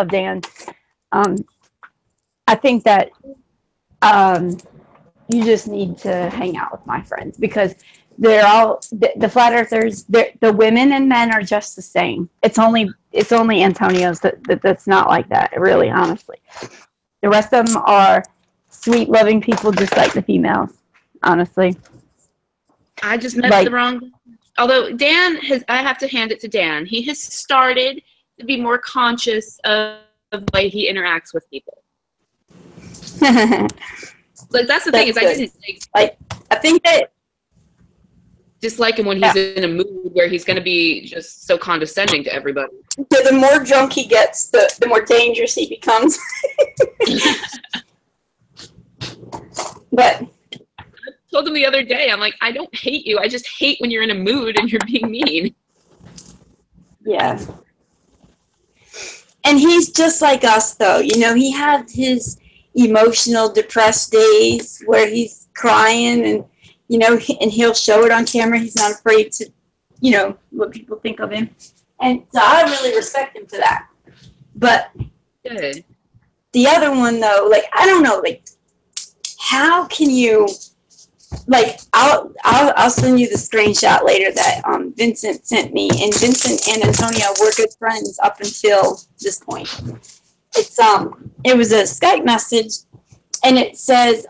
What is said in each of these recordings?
Dan. Um, I think that you just need to hang out with my friends because they're all the flat earthers. The women and men are just the same. It's only Antonio's that's not like that. Really, honestly, the rest of them are sweet, loving people, just like the females. Honestly, I just met like the wrong. Although Dan has, I have to hand it to Dan. He has started to be more conscious of the way he interacts with people. Like that's the thing is, I didn't like. I think that dislike him when he's in a mood where he's going to be just so condescending to everybody. yeah, the more drunk he gets, the more dangerous he becomes. But I told him the other day, I'm like, I don't hate you. I just hate when you're in a mood and you're being mean. yeah. And he's just like us, though. You know, he has his emotional, depressed days where he's crying and, you know, and he'll show it on camera. He's not afraid to, you know, what people think of him. And so I really respect him for that. But Good. the other one, though, like, I don't know, like, how can you, like, I'll send you the screenshot later that Vincent sent me, and Vincent and Antonio were good friends up until this point. It was a Skype message, and it says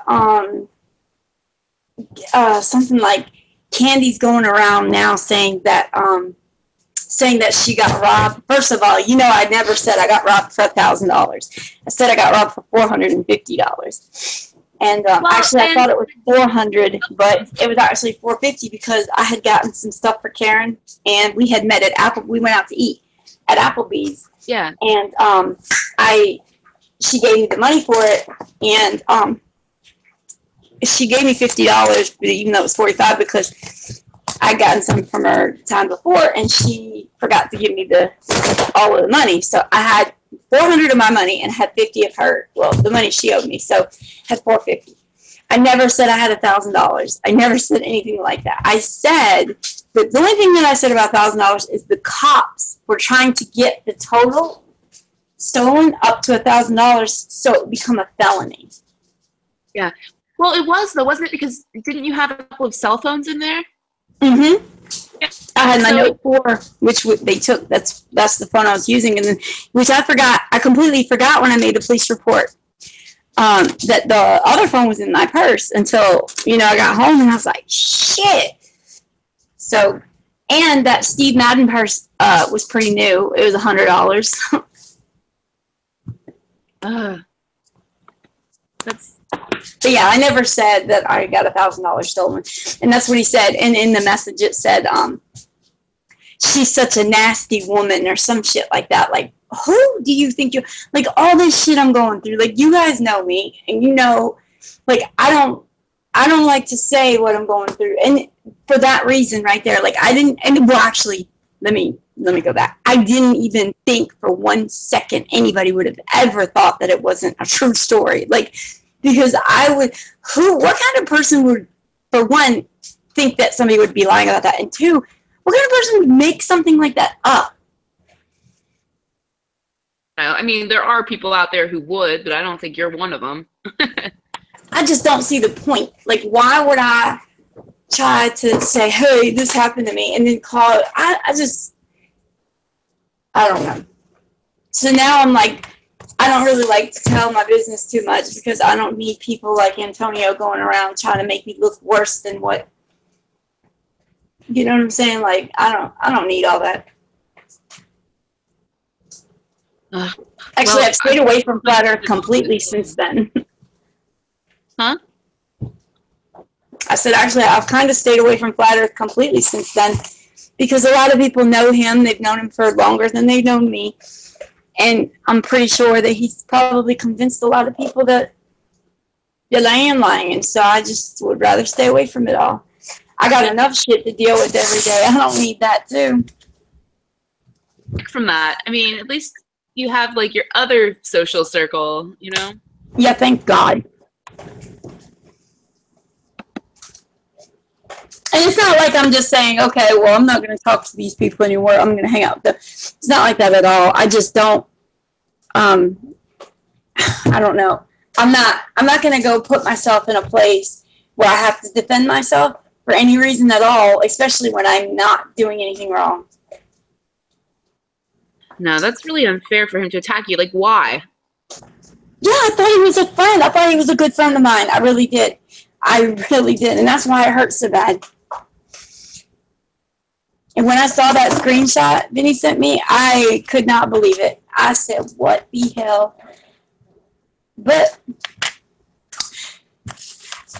something like Candy's going around now saying that she got robbed. First of all, you know, I never said I got robbed for $1,000. I said I got robbed for $450. And actually, I thought it was $400, but it was actually $450 because I had gotten some stuff for Karen, and we had met at we went out to eat at Applebee's. Yeah. And she gave me the money for it, and she gave me $50, even though it was $45 because I'd gotten some from her the time before, and she forgot to give me all of the money. So I had $400 of my money and had $50 of her. Well, the money she owed me, so had $450. I never said I had $1,000. I never said anything like that. I said that the only thing that I said about $1,000 is the cops were trying to get the total stolen up to $1,000 so it would become a felony. Yeah. Well, it was though, wasn't it? Because didn't you have a couple of cell phones in there? Mm-hmm. Yeah. I had my Note 4, which they took. That's the phone I was using, and then which I forgot. I completely forgot when I made the police report that the other phone was in my purse until I got home, and I was like, shit. So, and that Steve Madden purse was pretty new. It was $100. But yeah, I never said that I got $1,000 stolen, and that's what he said. And in the message, it said, "She's such a nasty woman," or some shit like that. Like, who do you think you like? All this shit I'm going through. Like, you guys know me, and like, I don't like to say what I'm going through, and for that reason, right there, like, I didn't. And well, actually, let me go back. I didn't even think for 1 second anybody would have ever thought that it wasn't a true story. Like, because what kind of person would, for one, think that somebody would be lying about that? And two, what kind of person would make something like that up? I mean, there are people out there who would, but I don't think you're one of them. I just don't see the point. Like, why would I try to say, hey, this happened to me, and then call it? I don't know. So now I'm like, I don't really like to tell my business too much because I don't need people like Antonio going around trying to make me look worse than what, you know what I'm saying? Like, I don't need all that. Actually, I've stayed away from Flat Earth completely since then. Huh? I said, actually, I've kind of stayed away from Flat Earth completely since then because a lot of people know him. They've known him for longer than they've known me. And I'm pretty sure that he's probably convinced a lot of people that I am lying. And so I just would rather stay away from it all. I got enough shit to deal with every day. I don't need that, too. From that, I mean, at least you have, like, your other social circle, you know? Yeah, thank God. And it's not like I'm just saying, okay, well, I'm not going to talk to these people anymore. I'm going to hang out with them. It's not like that at all. I just don't. I don't know. I'm not going to go put myself in a place where I have to defend myself for any reason at all, especially when I'm not doing anything wrong. No, that's really unfair for him to attack you. Like, why? Yeah, I thought he was a friend. I thought he was a good friend of mine. I really did. I really did. And that's why it hurt so bad. And when I saw that screenshot Vinny sent me, I could not believe it. I said, what the hell? But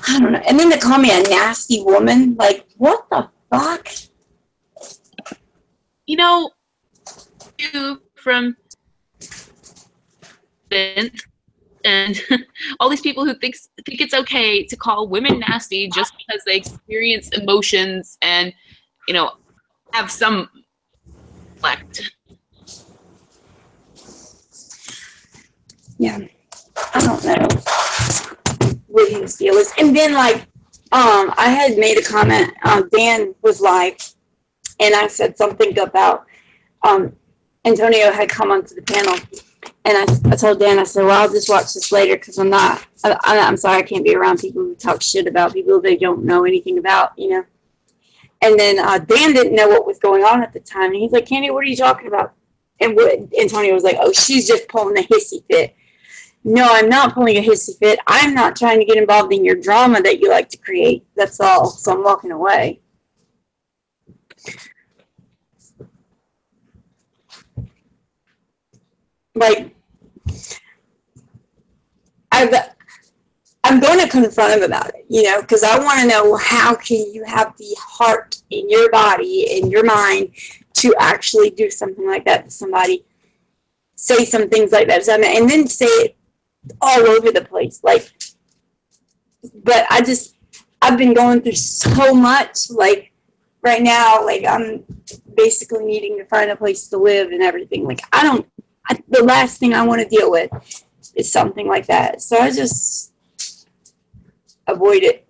I don't know. And then to call me a nasty woman, like, what the fuck? You know, you from and all these people who think it's okay to call women nasty just because they experience emotions and, you know, have some reflect. Yeah, I don't know what his deal is. And then, like, I had made a comment. Dan was live, and I said something about Antonio had come onto the panel, and I told Dan, I said, well, I'll just watch this later because I'm sorry, I can't be around people who talk shit about people they don't know anything about, you know. And then Dan didn't know what was going on at the time, and he's like, Candy, what are you talking about? And Antonio was like, oh, she's just pulling a hissy fit. No, I'm not pulling a hissy fit. I'm not trying to get involved in your drama that you like to create. That's all. So I'm walking away. Like, I'm going to confront him about it, you know, because I want to know how can you have the heart in your body, in your mind, to actually do something like that to somebody, say some things like that, and then say it all over the place. Like, but I've been going through so much, like, right now, like, I'm basically needing to find a place to live and everything. Like, the last thing I want to deal with is something like that. So I just avoid it.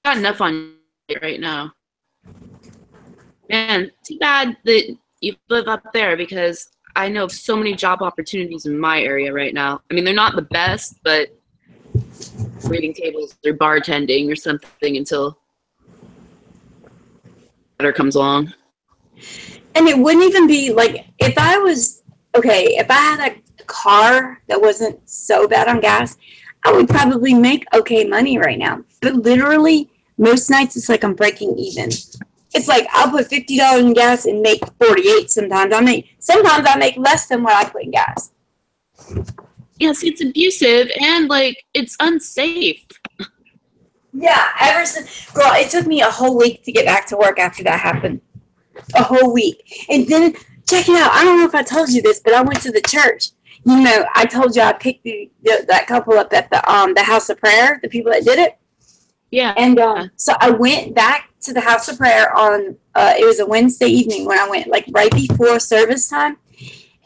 Got enough on it right now. Man, too bad that you live up there because I know of so many job opportunities in my area right now. I mean, they're not the best, but waiting tables or bartending or something until better comes along. And it wouldn't even be like, if I had a car that wasn't so bad on gas, I would probably make okay money right now. But literally, most nights it's like I'm breaking even. It's like I'll put $50 in gas and make 48 sometimes. Sometimes I make less than what I put in gas. Yes, it's abusive and, like, it's unsafe. Yeah, ever since, girl, it took me a whole week to get back to work after that happened. A whole week. And then, check it out, I don't know if I told you this, but I went to the church. You know, I told you I picked that couple up at the House of Prayer, the people that did it. Yeah. And so I went back to the House of Prayer on, it was a Wednesday evening when I went, like, right before service time.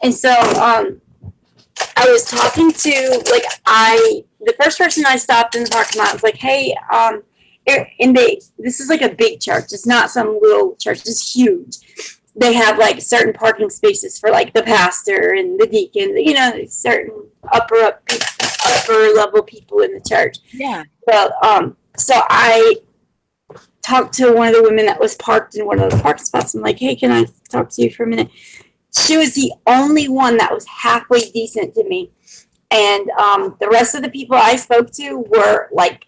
And so I was talking to, like, the first person I stopped in the parking lot was like, hey, this is like a big church. It's not some little church. It's huge. They have, like, certain parking spaces for, like, the pastor and the deacon, you know, certain upper level people in the church. Yeah. Well, so I talked to one of the women that was parked in one of the parking spots. I'm like, hey, can I talk to you for a minute? She was the only one that was halfway decent to me. And the rest of the people I spoke to were, like,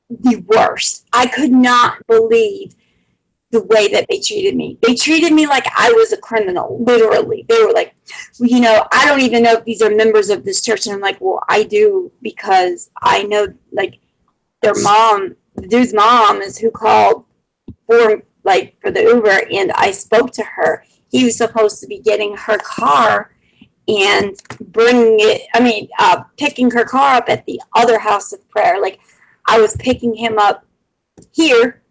the worst. I could not believe the way that they treated me. They treated me like I was a criminal, literally. They were like, well, you know, I don't even know if these are members of this church. And I'm like, well, I do, because I know, like, their mom, the dude's mom is who called for the Uber, and I spoke to her. He was supposed to be getting her car and picking her car up at the other House of Prayer. Like, I was picking him up here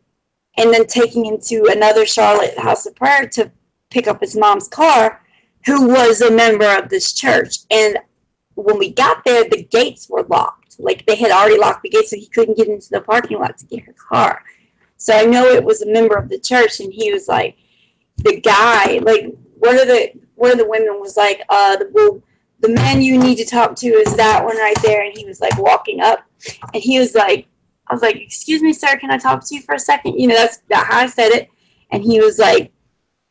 and then taking him to another Charlotte House of Prayer to pick up his mom's car, who was a member of this church. And when we got there, the gates were locked. Like, they had already locked the gates, so he couldn't get into the parking lot to get her car. So I know it was a member of the church, and he was like, the guy, like, what are one of the women was like, the man you need to talk to is that one right there. And he was like walking up, and he was like, I was like, excuse me, sir, can I talk to you for a second? You know, that's how I said it. And he was like,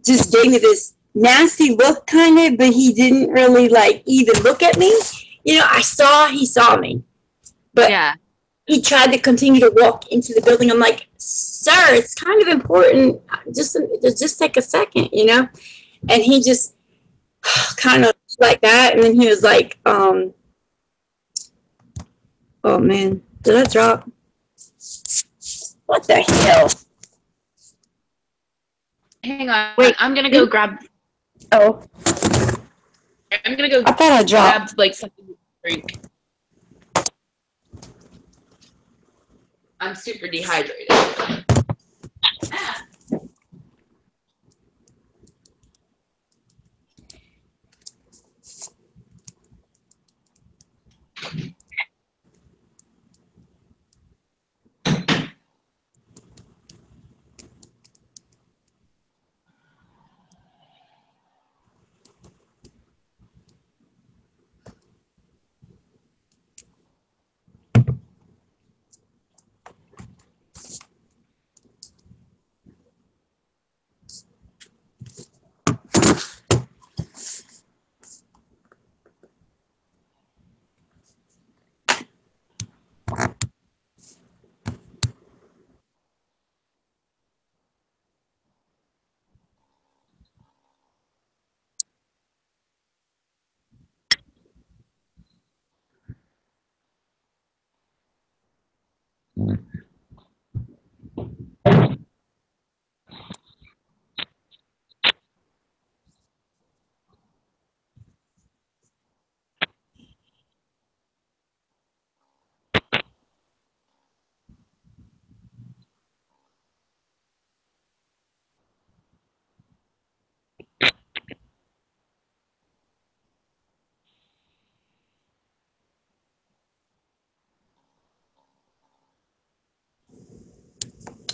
just gave me this nasty look kind of, but he didn't really like even look at me. You know, he saw me, but Yeah. he tried to continue to walk into the building. I'm like, sir, it's kind of important. Just take a second, you know? And he just kind of like that. And then he was like, oh man, did I drop? What the hell? Hang on. Wait. I'm going to go grab. Oh. I'm going to go I thought I dropped. grab like something to drink. I'm super dehydrated.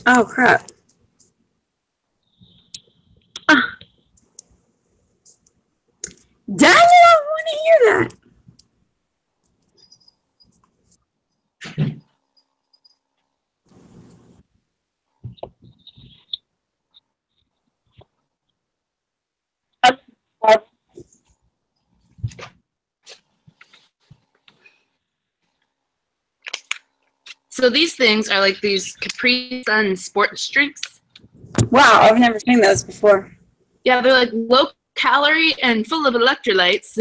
Oh, crap. Dang it, I want to hear that. So these things are like these Capri Sun sports drinks. Wow, I've never seen those before. Yeah, they're like low calorie and full of electrolytes.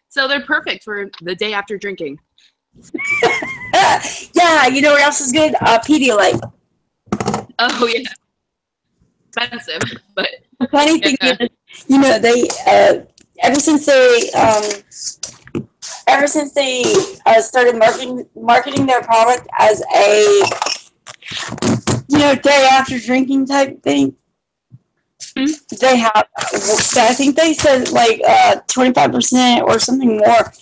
So they're perfect for the day after drinking. Yeah, you know what else is good? Pedialyte. Oh, yeah. Expensive, but The funny thing yeah. is, you know, they ever since they started marketing their product as a, you know, day after drinking type thing, they have, I think they said like 25% or something more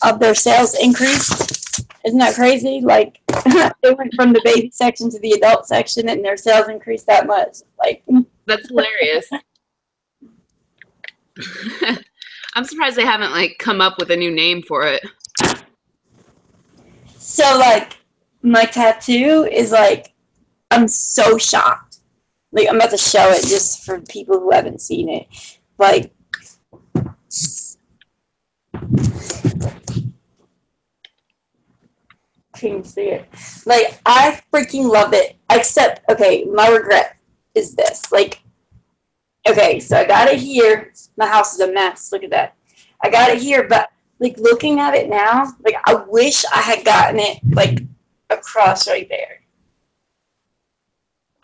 of their sales increased. Isn't that crazy? Like they went from the baby section to the adult section, and their sales increased that much. Like That's hilarious. I'm surprised they haven't like come up with a new name for it. So like my tattoo is like, I'm so shocked. Like I'm about to show it just for people who haven't seen it. Like can you see it? Like I freaking love it. Except okay, my regret is this. Like okay, so I got it here. My house is a mess. Look at that. I got it here, but like looking at it now, like I wish I had gotten it like across right there.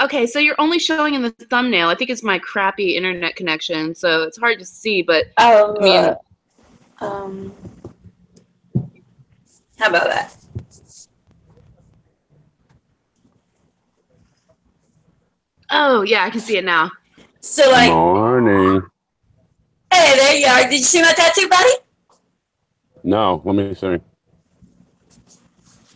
Okay, so you're only showing in the thumbnail. I think it's my crappy internet connection, so it's hard to see, but Oh, I mean, how about that? oh yeah, I can see it now. So like, Morning. hey, there you are. Did you see my tattoo, buddy? No, let me see.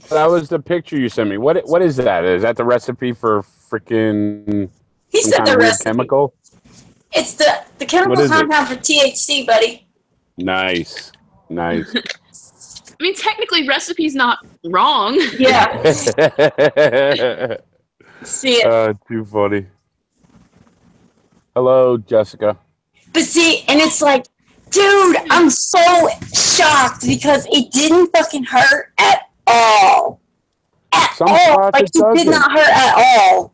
That was the picture you sent me. What is that? Is that the recipe for freaking He some said kind the of weird recipe. chemical? It's the chemical What is it? compound for THC, buddy. Nice. Nice. I mean, technically, recipe's not wrong. Yeah. See it. Too funny. Hello, Jessica. But see, and it's like, dude, I'm so shocked because it didn't fucking hurt at all. At Some all. spots Like, it it did doesn't. not hurt at all.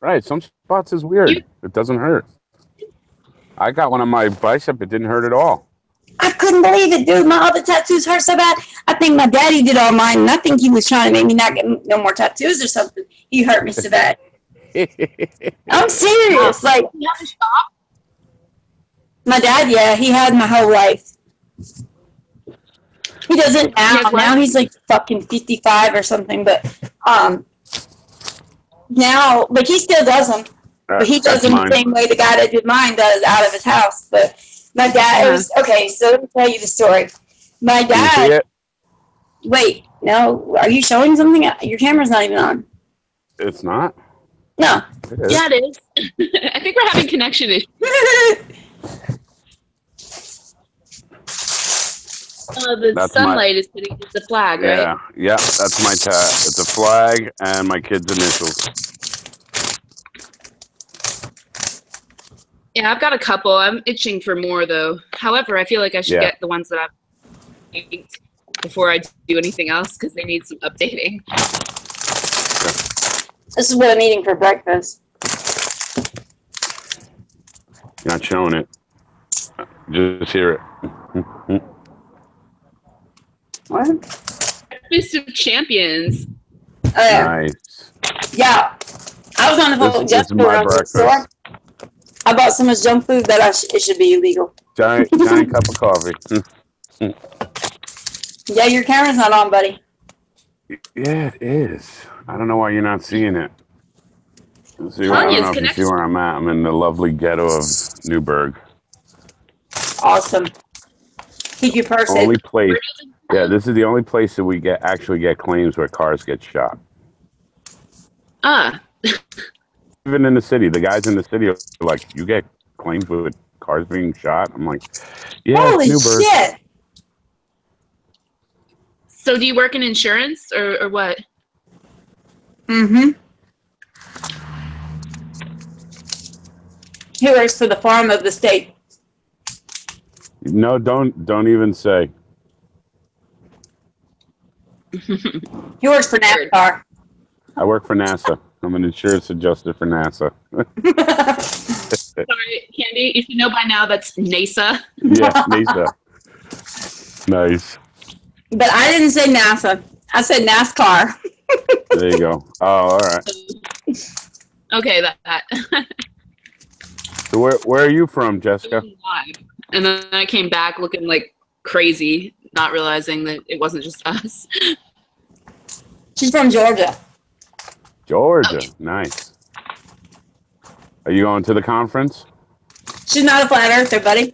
Right. Some spots is weird. You- It doesn't hurt. I got one on my bicep. It didn't hurt at all. I couldn't believe it, dude. My other tattoos hurt so bad. I think my daddy did all mine, and I think he was trying to make me not get no more tattoos or something. He hurt me so bad. I'm serious. Like, You have to stop. my dad, yeah, he had my whole life. He doesn't now. Yes, what? Now he's like fucking 55 or something, but now, like, he still does them. But he does That's them mine. the same way the guy that did mine does out of his house. But my dad, it was, okay, so let me tell you the story. My Can you see dad, it? wait, no, are you showing something? Your camera's not even on. It's not. No. It is. Yeah, it is. I think we're having connection issues. The That's sunlight is hitting the flag, right? Yeah. Yeah. That's my tat. It's a flag and my kid's initials. Yeah, I've got a couple. I'm itching for more, though. However, I feel like I should Yeah. get the ones that I've inked before I do anything else because they need some updating. This is what I'm eating for breakfast. You're not showing it. Just hear it. What? Breakfast of Champions. Nice. Yeah. I was on the phone with This is Jessica my around the breakfast. store. I bought so much junk food that it should be illegal. Giant cup of coffee. Yeah, your camera's not on, buddy. Yeah, it is. I don't know why you're not seeing it. See, I Tanya's don't know if you see connection. where I'm at. I'm in the lovely ghetto of Newburgh. Awesome. Keep your purse in. Only place. Yeah, this is the only place that we actually get claims where cars get shot. Ah, Even in the city, the guys in the city are like, "You get claims with cars being shot." I'm like, "Yeah, Holy it's Newburgh." shit. so do you work in insurance or what? Mm-hmm. He works for the farm of the state. No, don't even say. He works for NASCAR. I work for NASA. I'm an insurance adjuster for NASA. Sorry, Candy, you should know by now that's NASA. Yeah, NASA. Nice. But I didn't say NASA. I said NASCAR. There you go. Oh, all right. Okay, that. So where are you from, Jessica? And then I came back looking like crazy, not realizing that it wasn't just us. She's from Georgia. Georgia. Nice. Are you going to the conference? She's not a flat earther, buddy.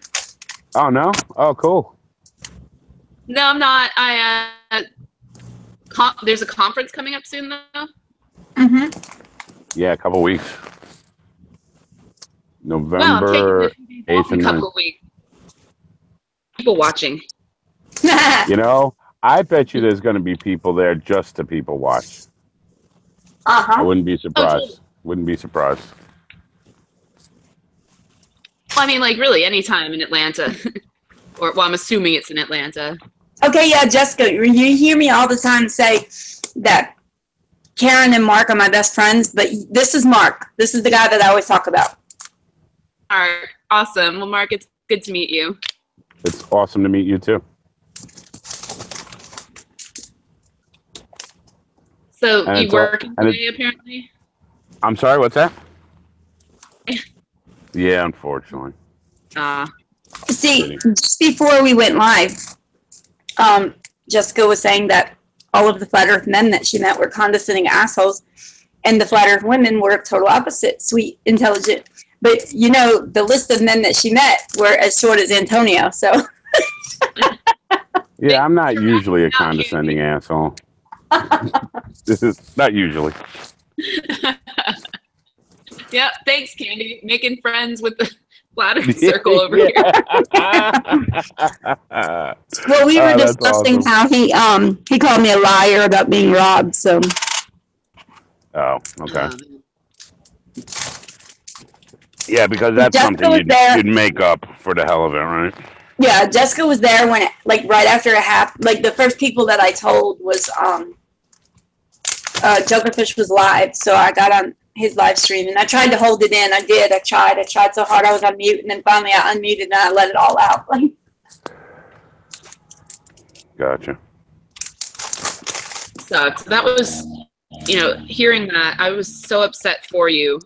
Oh, no? Oh, cool. No, I'm not. There's a conference coming up soon, though. Mm-hmm. Yeah, a couple weeks. Well, I'm November taking this off 8th in and a couple 9th. of weeks. People watching. You know, I bet you there's going to be people there just to people watch. I Uh-huh. wouldn't be surprised. totally. Wouldn't be surprised. Well, I mean, like, really, anytime in Atlanta. Well, I'm assuming it's in Atlanta. Okay, yeah, Jessica, you hear me all the time say that Karen and Mark are my best friends, but this is Mark. This is the guy that I always talk about. All right, awesome. Well, Mark, it's good to meet you. It's awesome to meet you, too. So And you it's all- work and today, apparently? I'm sorry, what's that? Yeah, unfortunately. See, just before we went live, Jessica was saying that all of the flat earth men that she met were condescending assholes, and the flat earth women were total opposite, sweet, intelligent. But, you know, the list of men that she met were as short as Antonio, so. Yeah, I'm not usually a condescending asshole. This is not usually. Yeah, thanks, Candy. Making friends with flat Earth circle over here. Well, we were That's discussing awesome. how he called me a liar about being robbed. So Oh, okay. Um, Yeah, because that's Jessica something was there. you'd make up for the hell of it, right? Yeah, Jessica was there when, like, right after it happened. Like, the first people that I told was Jokerfish was live, so I got on his live stream and I tried to hold it in. I did. I tried so hard. I was on mute, and then finally I unmuted and I let it all out. Like, Gotcha. sucked. That was, hearing that, I was so upset for you.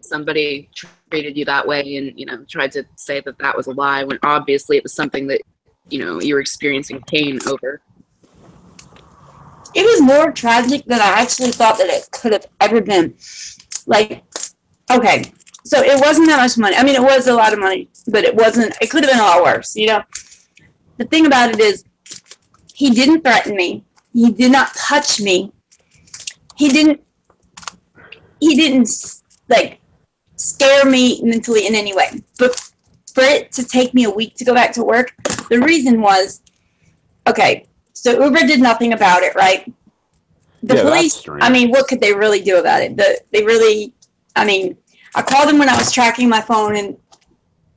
Somebody treated you that way and, tried to say that that was a lie when obviously it was something that, you were experiencing pain over. it was more tragic than I actually thought that it could have ever been. Like, okay, so it wasn't that much money. I mean, it was a lot of money, but it could have been a lot worse, The thing about it is, he didn't threaten me. He did not touch me. He didn't, like, scare me mentally in any way. But for it to take me a week to go back to work, the reason was, okay, so Uber did nothing about it, right? The police, I mean, what could they really do about it? I called them when I was tracking my phone, and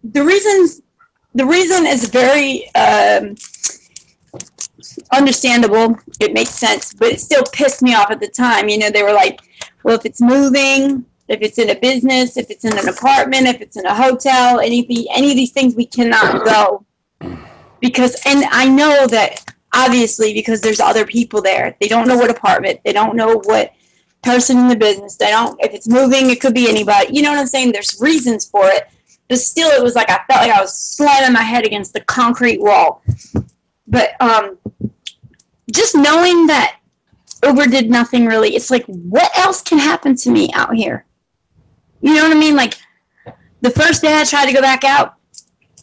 the reason is very understandable. It makes sense, but it still pissed me off at the time. They were like, well, if it's moving, if it's in a business, if it's in an apartment, if it's in a hotel, any of these things, we cannot go. And I know that, obviously, because there's other people there. They don't know what apartment. They don't know what person in the business. If it's moving, it could be anybody. You know what I'm saying? There's reasons for it. But still, it was like I felt like I was slamming my head against the concrete wall. But just knowing that Uber did nothing really, it's like, what else can happen to me out here? You know what I mean? Like, the first day I tried to go back out,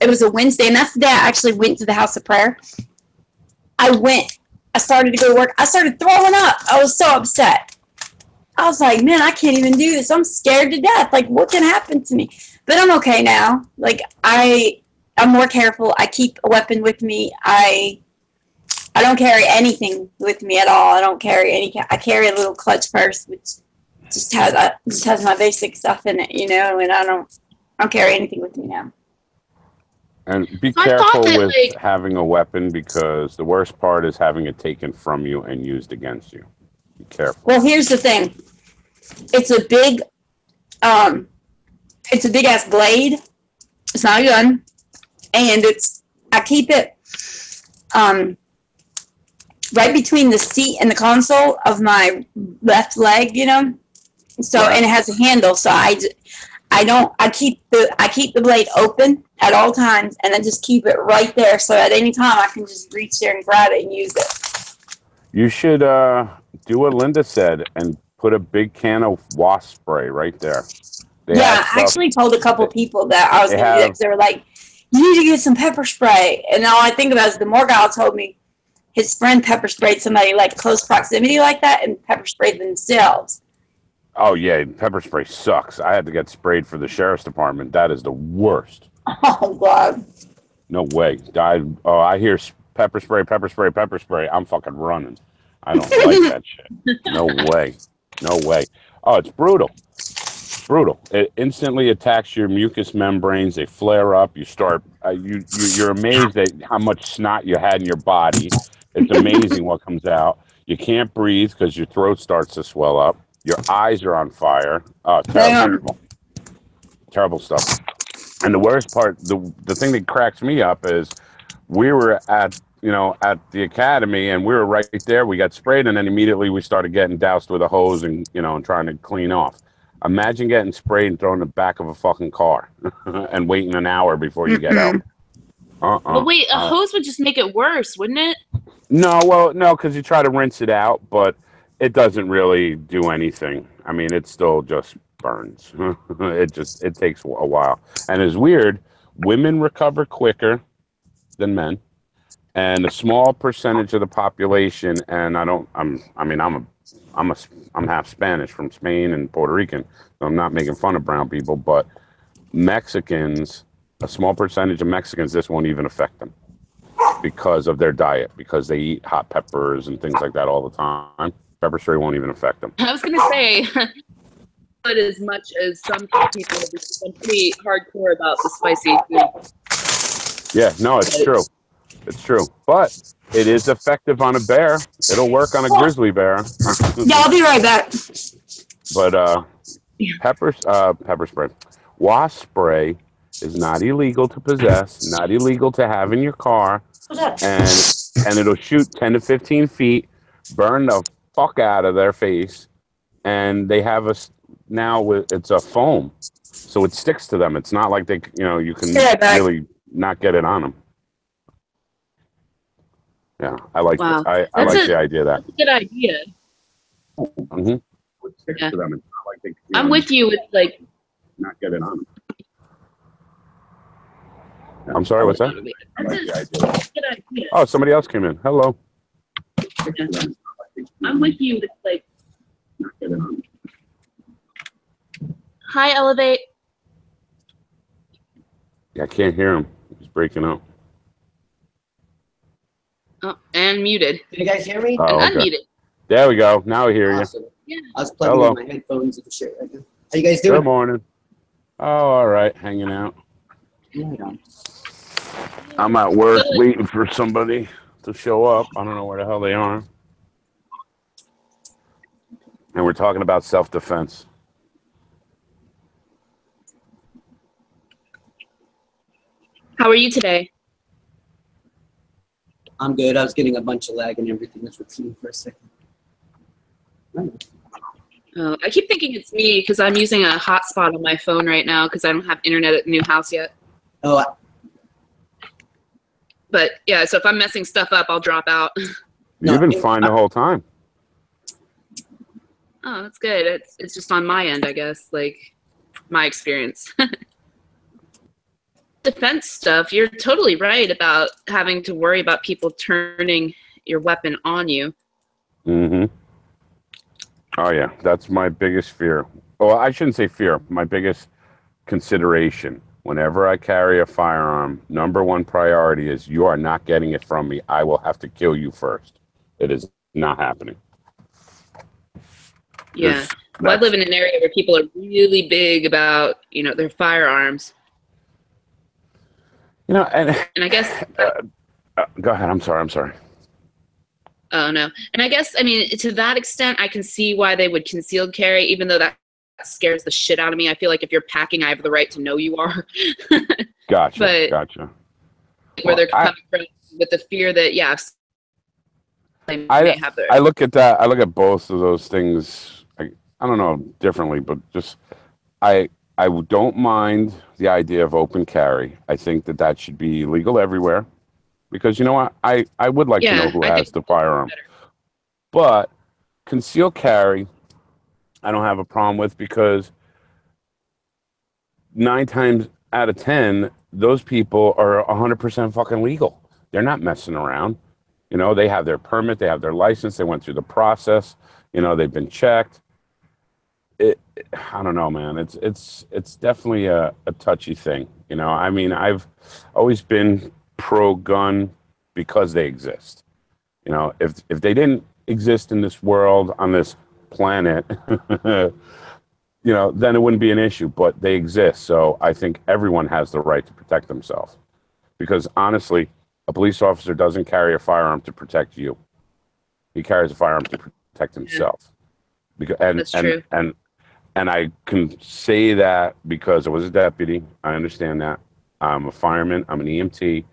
it was a Wednesday, and that's the day I actually went to the house of prayer. I started to go to work. I started throwing up. I was so upset. I was like, man, I can't even do this. I'm scared to death. Like, what can happen to me? But I'm okay now. Like, I'm more careful. I keep a weapon with me. I don't carry anything with me at all. I don't carry I carry a little clutch purse, which just has my basic stuff in it, and I don't carry anything with me now. And be careful with having a weapon, because the worst part is having it taken from you and used against you. Be careful. Well, here's the thing. It's a big ass blade. It's not a gun. And I keep it right between the seat and the console of my left leg, So, and it has a handle, so I keep the blade open at all times, and I just keep it right there, so at any time I can just reach there and grab it and use it. You should do what Linda said and put a big can of wasp spray right there. I actually told a couple people that I was going to do that, because they were like, you need to get some pepper spray. And all I think about is the Morgal told me his friend pepper sprayed somebody like close proximity like that, and pepper sprayed themselves. Oh, yeah, pepper spray sucks. I had to get sprayed for the sheriff's department. That is the worst. Oh, God. No way. I hear pepper spray. I'm fucking running. I don't like that shit. No way. Oh, it's brutal. It instantly attacks your mucous membranes. They flare up. You start, you're amazed at how much snot you had in your body. It's amazing what comes out. You can't breathe because your throat starts to swell up. Your eyes are on fire. Oh, terrible. Terrible stuff. And the worst part, the thing that cracks me up is we were at the academy, and we were right there. We got sprayed, and then immediately we started getting doused with a hose and trying to clean off. Imagine getting sprayed and thrown in the back of a fucking car and waiting an hour before you get out. But wait, a hose would just make it worse, wouldn't it? No, because you try to rinse it out, but it doesn't really do anything. I mean, it still just burns. It takes a while. And it's weird, women recover quicker than men, and a small percentage of the population, and I'm a I'm half Spanish from Spain and Puerto Rican. So I'm not making fun of brown people, but Mexicans, a small percentage of Mexicans, this won't even affect them because of their diet, because they eat hot peppers and things like that all the time. Pepper spray won't even affect them. I was gonna say, but as much as some people, because I'm pretty hardcore about the spicy food. Yeah, no, it's true. It's true. But it is effective on a bear. It'll work on a grizzly bear. Yeah, I'll be right back. But pepper spray. Wasp spray is not illegal to possess, not illegal to have in your car, and it'll shoot 10 to 15 feet, burn the fuck out of their face, and they have it's a foam, so it sticks to them. It's not like you can really not get it on them. Yeah, I like Wow. I like the idea of that. That's a good idea. Mm-hmm. It sticks to them. It's not like I'm with you with like not get it on them. I'm sorry, what's that? I like the idea. That's a good idea. Oh, somebody else came in. Hello. I'm with you with like. Hi, Elevate. Yeah, I can't hear him. He's breaking up. Oh, and muted. Can you guys hear me? Oh, And okay. unmuted. There we go. Now I hear you. Awesome. Yeah. I was plugging Hello. in my headphones and shit right now. How you guys doing? Good morning. Oh, all right. Hanging out. Right on. I'm at work waiting for somebody to show up. I don't know where the hell they are. And we're talking about self-defense. How are you today? I'm good. I was getting a bunch of lag and everything. Let's repeat for a second. I keep thinking it's me because I'm using a hotspot on my phone right now because I don't have internet at the new house yet. Oh, But yeah, so if I'm messing stuff up, I'll drop out. You've been fine the whole time. Oh, that's good. It's just on my end, I guess, like my experience. Defense stuff, you're totally right about having to worry about people turning your weapon on you. Mm-hmm. Oh, yeah. That's my biggest fear. Well, I shouldn't say fear. My biggest consideration. Whenever I carry a firearm, number one priority is you are not getting it from me. I will have to kill you first. It is not happening. Yeah. Well, I live in an area where people are really big about, their firearms. And I guess. Go ahead. I'm sorry. Oh, no. And I guess, to that extent, I can see why they would concealed carry, even though that scares the shit out of me. I feel like if you're packing, I have the right to know you are. Gotcha. Where they're coming from with the fear that, they may have their. I look at that. I look at both of those things. I don't know differently, but just I don't mind the idea of open carry. I think that should be legal everywhere, because you know what? I would like to know who has the firearm. But concealed carry, I don't have a problem with, because 9 times out of 10, those people are 100% fucking legal. They're not messing around. They have their permit, they have their license, they went through the process. They've been checked. I don't know, man. It's definitely a touchy thing. I've always been pro-gun because they exist. If they didn't exist in this world, on this planet, then it wouldn't be an issue. But they exist, so I think everyone has the right to protect themselves. Because honestly, a police officer doesn't carry a firearm to protect you. He carries a firearm to protect himself. That's true. And I can say that because I was a deputy. I understand that. I'm a fireman. I'm an EMT.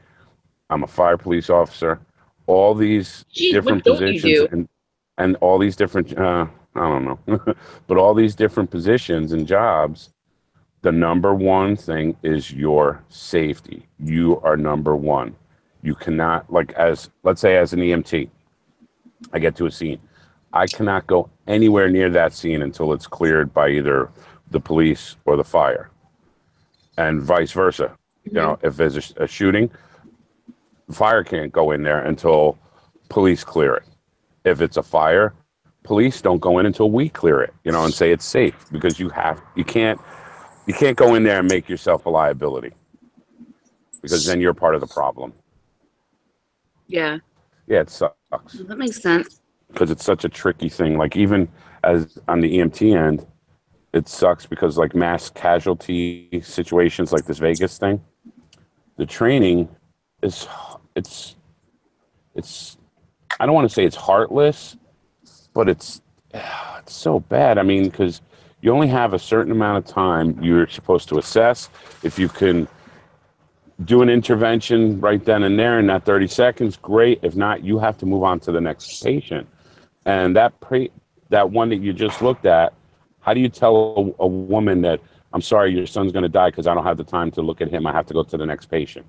I'm a fire police officer. All these different positions and all these different, I don't know, but all these different positions and jobs, the number one thing is your safety. You are number one. You cannot, let's say as an EMT, I get to a scene. I cannot go anywhere near that scene until it's cleared by either the police or the fire, and vice versa. Mm-hmm. If there's a shooting, the fire can't go in there until police clear it. If it's a fire, police don't go in until we clear it, and say it's safe, because you can't go in there and make yourself a liability, because then you're part of the problem. Yeah. Yeah, it sucks. That makes sense. Because it's such a tricky thing. Like, even as on the EMT end, it sucks because, like, mass casualty situations like this Vegas thing, the training is, it's I don't want to say it's heartless, but it's so bad. I mean, because you only have a certain amount of time you're supposed to assess. If you can do an intervention right then and there in that 30 seconds, great. If not, you have to move on to the next patient. And that one that you just looked at, how do you tell a woman that, I'm sorry, your son's going to die because I don't have the time to look at him. I have to go to the next patient.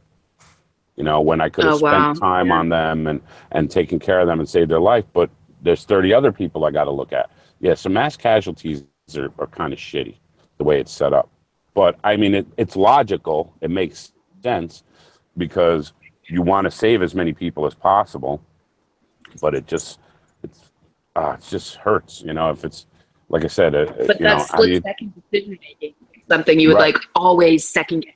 When I could have spent time on them and taken care of them and saved their life, but there's 30 other people I got to look at. Yeah, so mass casualties are kind of shitty the way it's set up. But, I mean, it's logical. It makes sense because you want to save as many people as possible, but it just hurts, if it's, like I said, but that's split-second decision making, something you would like always second guess,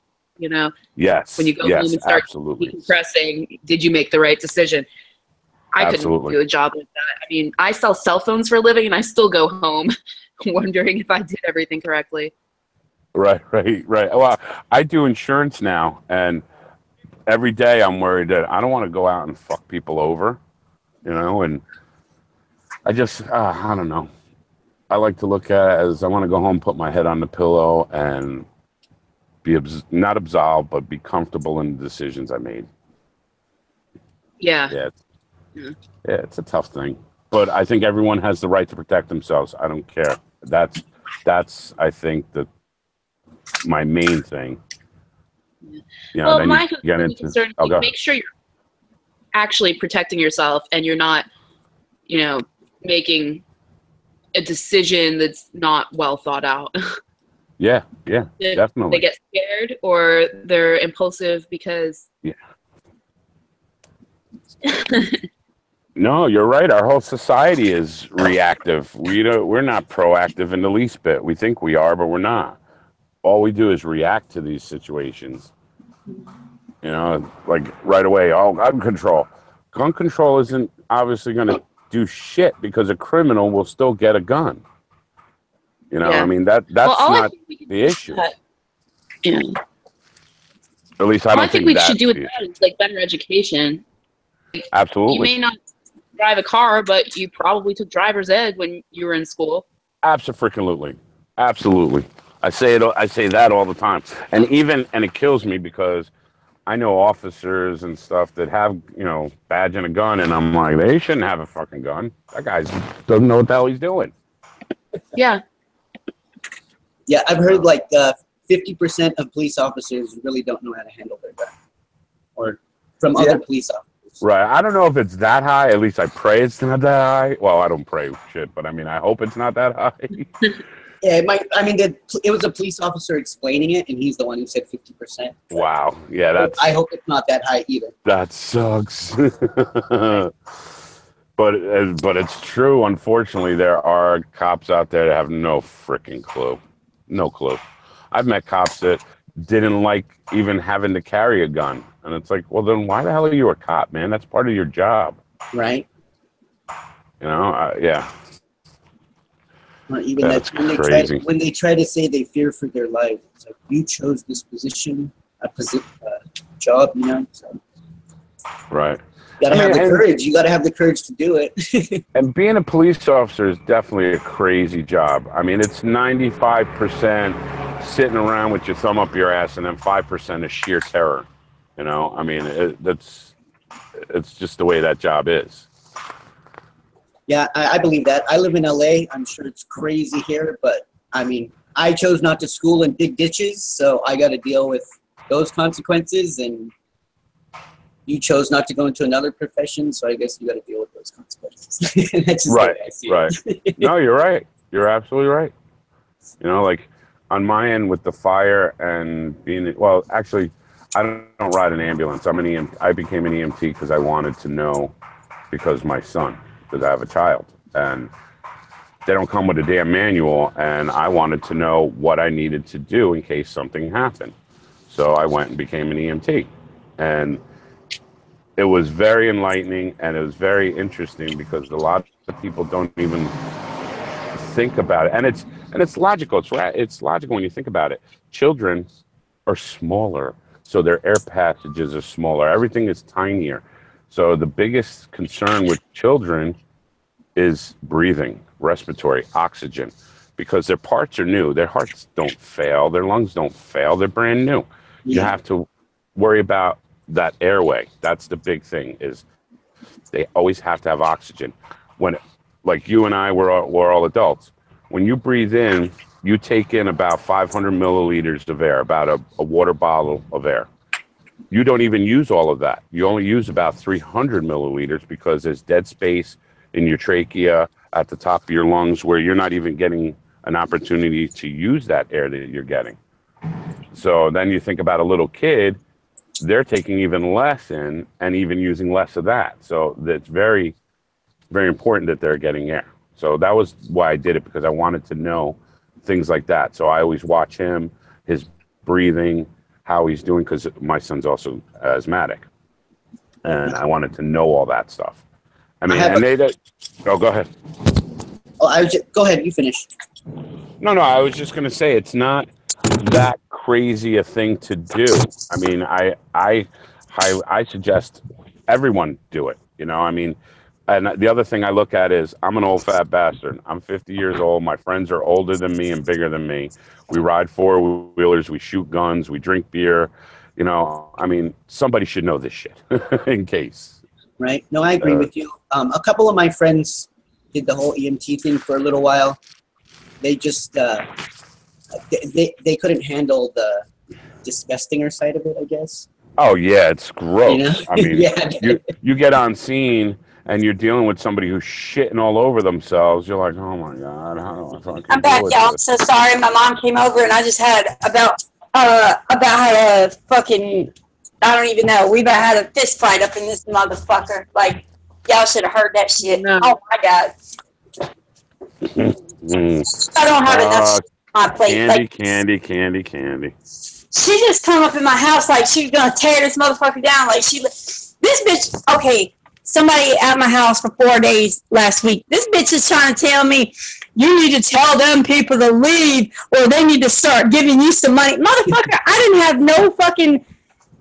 Yes. When you go home and start decompressing, did you make the right decision? I couldn't do a job like that. I mean, I sell cell phones for a living, and I still go home wondering if I did everything correctly. Right. Well, I do insurance now, and every day I'm worried that I don't want to go out and fuck people over, and I just, I don't know. I like to look at it as I want to go home, put my head on the pillow, and be not absolved, but be comfortable in the decisions I made. Yeah. Yeah, it's a tough thing. But I think everyone has the right to protect themselves. I don't care. That's I think, my main thing. Well, my concern is make sure you're actually protecting yourself and you're not, making a decision that's not well thought out. Yeah, definitely. They get scared or they're impulsive because. Yeah. No, you're right. Our whole society is reactive. We're not proactive in the least bit. We think we are, but we're not. All we do is react to these situations. Like right away, gun control. Gun control isn't obviously going to do shit because a criminal will still get a gun. I mean, that's not the issue. At least I think we should do with that is like better education. Absolutely. You may not drive a car, but you probably took driver's ed when you were in school. Absolutely. I say that all the time, and it kills me because I know officers and stuff that have badge and a gun, and I'm like, they shouldn't have a fucking gun. That guy doesn't know what the hell he's doing. Yeah. Yeah, I've heard 50% of police officers really don't know how to handle their gun, or from other police officers. Right. I don't know if it's that high. At least I pray it's not that high. Well, I don't pray shit, but I mean, I hope it's not that high. Yeah, it might. I mean, it was a police officer explaining it, and he's the one who said 50%. Wow. Yeah, I hope it's not that high either. That sucks. But it's true. Unfortunately, there are cops out there that have no freaking clue. No clue. I've met cops that didn't like even having to carry a gun, and it's like, well, then why the hell are you a cop, man? That's part of your job, right? Yeah. Or even that's when they try to say they fear for their life. It's like, you chose this position, job, So. Right. You gotta have the courage. You gotta have the courage to do it. And being a police officer is definitely a crazy job. I mean, it's 95% sitting around with your thumb up your ass, and then 5% is sheer terror. I mean, it's just the way that job is. Yeah, I believe that. I live in LA. I'm sure it's crazy here, but I mean, I chose not to school and dig ditches, so I got to deal with those consequences, and you chose not to go into another profession, so I guess you got to deal with those consequences. That's just right. It. No, you're right. You're absolutely right. Like on my end with the fire and actually, I don't ride an ambulance. I became an EMT because I wanted to know, because my son, because I have a child, and they don't come with a damn manual, and I wanted to know what I needed to do in case something happened. So I went and became an EMT, and it was very enlightening, and it was very interesting because a lot of people don't even think about it, and it's logical. It's logical when you think about it. Children are smaller, so their air passages are smaller. Everything is tinier. So the biggest concern with children is breathing, respiratory, oxygen, because their parts are new. Their hearts don't fail. Their lungs don't fail. They're brand new. You have to worry about that airway. That's the big thing, is they always have to have oxygen. When, like you and I, we're all adults. When you breathe in, you take in about 500 milliliters of air, about a water bottle of air. You don't even use all of that. You only use about 300 milliliters because there's dead space in your trachea at the top of your lungs where you're not even getting an opportunity to use that air that you're getting. So then you think about a little kid, they're taking even less in and even using less of that. So that's very, very important that they're getting air. So that was why I did it, because I wanted to know things like that. So I always watch him, his breathing, how he's doing, because my son's also asthmatic. And I wanted to know all that stuff. I mean, oh, go ahead. Oh, go ahead. You finish. No, I was just going to say it's not that crazy a thing to do. I mean, I suggest everyone do it. You know, I mean, and the other thing I look at is I'm an old fat bastard. I'm 50 years old. My friends are older than me and bigger than me. We ride four-wheelers. We shoot guns. We drink beer. You know, I mean, somebody should know this shit in case. Right. No, I agree with you. A couple of my friends did the whole EMT thing for a little while. They just they couldn't handle the disgustinger side of it, I guess. Oh yeah, it's gross. You know? I mean, Yeah. you get on scene and you're dealing with somebody who's shitting all over themselves. You're like, oh my god, how do I fucking I'm back, deal with y'all. I'm this? so sorry. My mom came over and I just had about how to fucking, I don't even know. We about had a fist fight up in this motherfucker. Like, y'all should have heard that shit. No. Oh my god. I don't have enough shit on my plate. Candy. She just come up in my house like she was gonna tear this motherfucker down. Like this bitch. Okay, somebody at my house for 4 days last week. This bitch is trying to tell me you need to tell them people to leave or they need to start giving you some money. Motherfucker, I didn't have no fucking,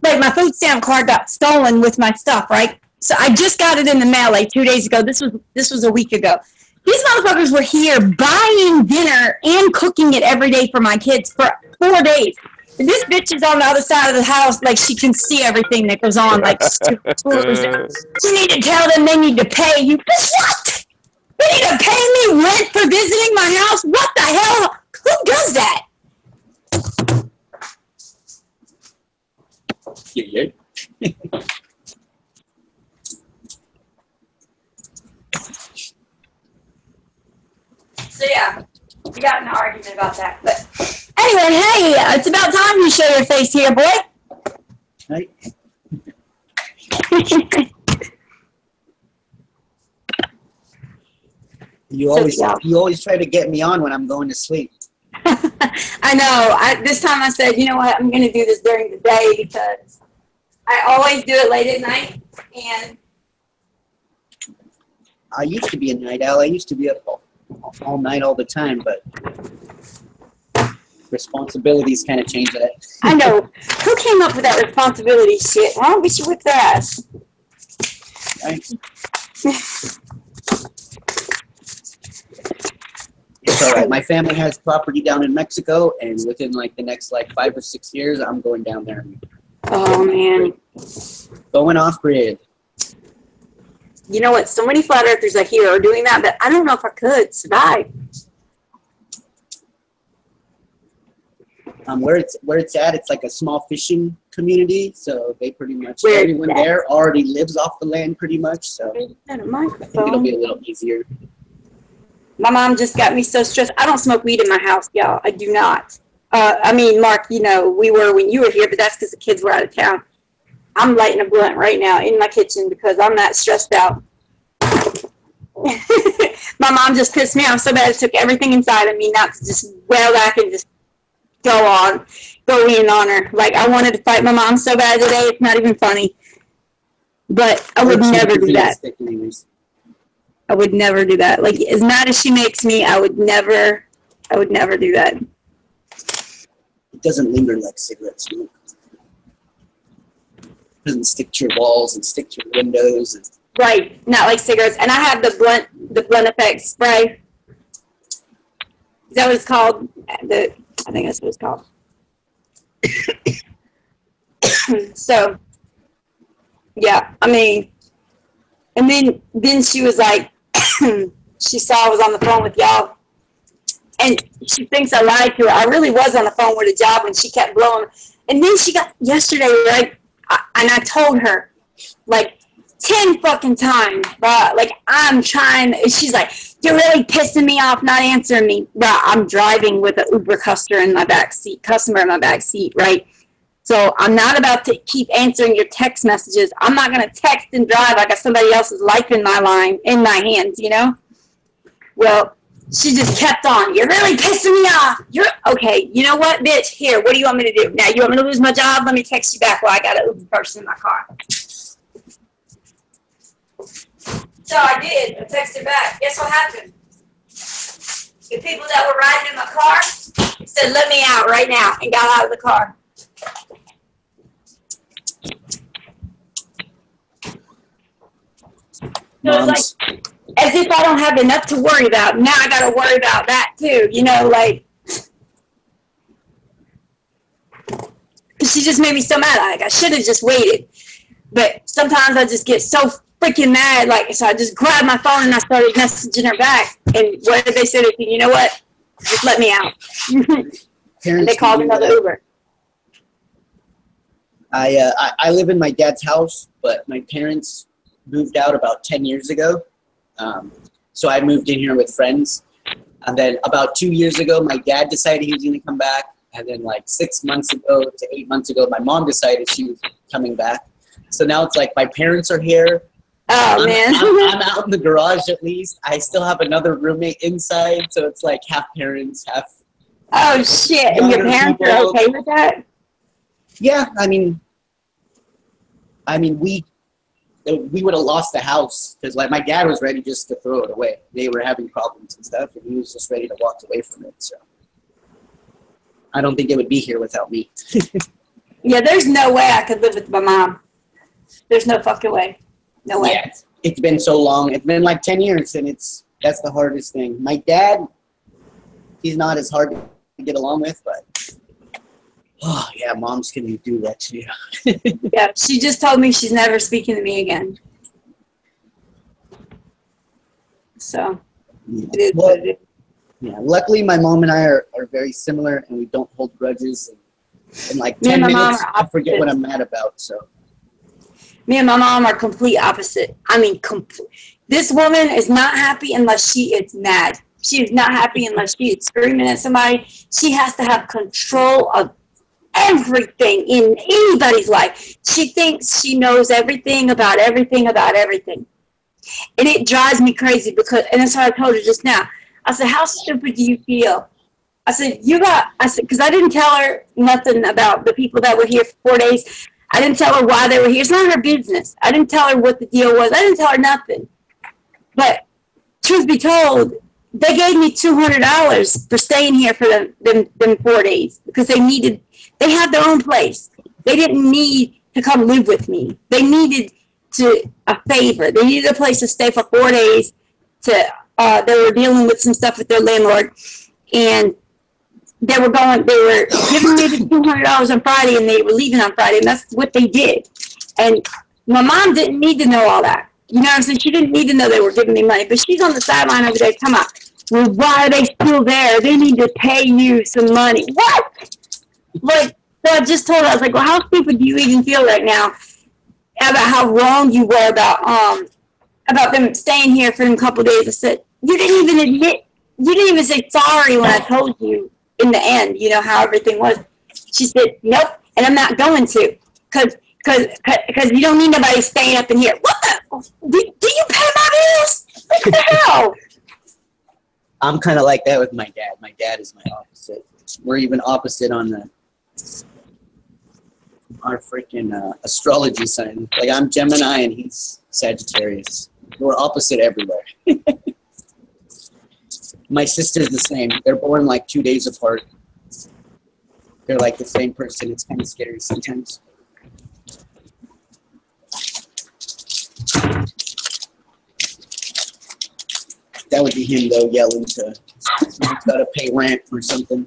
like, my food stamp card got stolen with my stuff, right? So I just got it in the mail like 2 days ago. This was a week ago. These motherfuckers were here buying dinner and cooking it every day for my kids for 4 days. And this bitch is on the other side of the house, like she can see everything that goes on. Like, you need to tell them they need to pay you. Bitch, what? They need to pay me rent for visiting my house? What the hell? Who does that? Yeah. So yeah, we got in an argument about that. But anyway, hey, it's about time you show your face here, boy. Right. You always try to get me on when I'm going to sleep. I know. This time I said, you know what, I'm going to do this during the day because I always do it late at night. And I used to be a night owl. I used to be up all night all the time, but responsibilities kind of change that. I know. Who came up with that responsibility shit? Why don't we should whip their ass? Right? It's all right. My family has property down in Mexico, and within like the next 5 or 6 years, I'm going down there. Oh, man. Going off grid. You know what? So many flat earthers I hear are doing that, but I don't know if I could survive. Where it's at, it's like a small fishing community, so they pretty much everyone that? there already lives off the land pretty much. So I think it'll be a little easier. My mom just got me so stressed. I don't smoke weed in my house, y'all. I do not. I mean, Mark, you know, we were when you were here, but that's because the kids were out of town. I'm lighting a blunt right now in my kitchen because I'm that stressed out. My my mom just pissed me off so bad it took everything inside of me not to just wail back and just go in on her. Like, I wanted to fight my mom so bad today, it's not even funny. But I would never do that. I would never do that. Like, as mad as she makes me, I would never do that. It doesn't linger like cigarette smoke. It doesn't stick to your walls and stick to your windows. And Right, not like cigarettes. And I have the blunt effect spray. Is that what it's called? I think that's what it's called. So, yeah, I mean, and then she was like, she saw I was on the phone with y'all, and she thinks I lied to her. I really was on the phone with a job, and she kept blowing. And then she got yesterday, right? And I told her, like, 10 fucking times, but like, I'm trying. She's like, you're really pissing me off, not answering me. But I'm driving with an Uber customer in my back seat, right? So I'm not about to keep answering your text messages. I'm not gonna text and drive. I got somebody else's life in my hands, you know. Well, she just kept on. You're really pissing me off. You're okay. You know what, bitch? Here, what do you want me to do? Now you want me to lose my job? Let me text you back while I got an Uber person in my car. So I did. I texted back. Guess what happened? The people that were riding in my car said, let me out right now, and got out of the car. So it's like, as if I don't have enough to worry about. Now I got to worry about that too. You know, like, she just made me so mad. Like, I should have just waited. But sometimes I just get so freaking mad, like, so I just grabbed my phone and I started messaging her back. And what did they say? They said, you know what? Just let me out. And they called another Uber. I live in my dad's house, but my parents moved out about 10 years ago. So I moved in here with friends. And then about 2 years ago, my dad decided he was going to come back. And then like 6 months ago to 8 months ago, my mom decided she was coming back. So now it's like my parents are here. Oh, man. I'm out in the garage at least. I still have another roommate inside, so it's like half parents, half. Oh, shit. And your parents are okay with that? Yeah, I mean, we would have lost the house because like my dad was ready just to throw it away. They were having problems and stuff, and he was just ready to walk away from it. So I don't think it would be here without me. Yeah, there's no way I could live with my mom. There's no fucking way. No way. Yeah, it's been so long. It's been like 10 years, and that's the hardest thing. My dad, he's not as hard to get along with, but oh yeah, moms can do that too. Yeah, she just told me she's never speaking to me again. So it is what it is. Yeah, luckily my mom and I are very similar, and we don't hold grudges. And in like 10 minutes, I forget what I'm mad about. So. Me and my mom are complete opposite. I mean, this woman is not happy unless she is mad. She is not happy unless she is screaming at somebody. She has to have control of everything in anybody's life. She thinks she knows everything about everything about everything. And it drives me crazy because, and that's what I told her just now. I said, how stupid do you feel? I said, because I didn't tell her nothing about the people that were here for 4 days. I didn't tell her why they were here. It's not her business. I didn't tell her what the deal was. I didn't tell her nothing. But truth be told, they gave me $200 for staying here for them 4 days because they had their own place. They didn't need to come live with me. They needed a favor. They needed a place to stay for 4 days. They were dealing with some stuff with their landlord, and they were giving me the $200 on Friday, and they were leaving on Friday, and that's what they did. And my mom didn't need to know all that. You know what I'm saying? She didn't need to know they were giving me money, but she's on the sideline over there. Come on. Well, why are they still there? They need to pay you some money. What? Like, so I just told her, I was like, well, how stupid do you even feel right now about how wrong you were about them staying here for a couple of days? I said, you didn't even say sorry when I told you in the end, you know, how everything was. She said, nope, and I'm not going to, because you don't need nobody staying up in here. What the? Do you pay my bills? What the hell? I'm kind of like that with my dad. My dad is my opposite. We're even opposite on our freaking astrology sign. Like I'm Gemini and he's Sagittarius. We're opposite everywhere. My sister's the same. They're born like 2 days apart. They're like the same person. It's kind of scary sometimes. That would be him though, yelling to someone's gotta pay rent or something.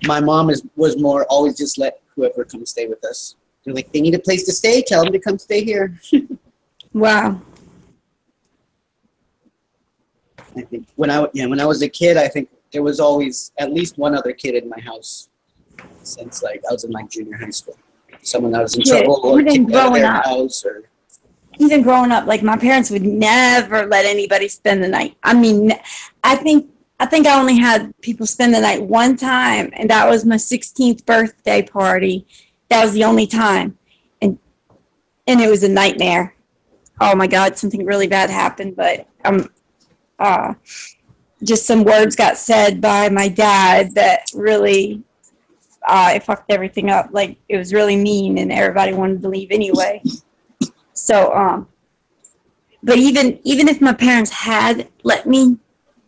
My mom was more always just let whoever come stay with us. They're like, they need a place to stay, tell them to come stay here. Wow. I think when I was a kid, I think there was always at least one other kid in my house since like I was in like junior high school. Someone that was in trouble or kicked out of their house or. Even growing up, like my parents would never let anybody spend the night. I mean, I think I only had people spend the night one time, and that was my 16th birthday party. That was the only time, and it was a nightmare. Oh my God, something really bad happened, but just some words got said by my dad that really it fucked everything up. Like it was really mean, and everybody wanted to leave anyway. So, but even if my parents had let me,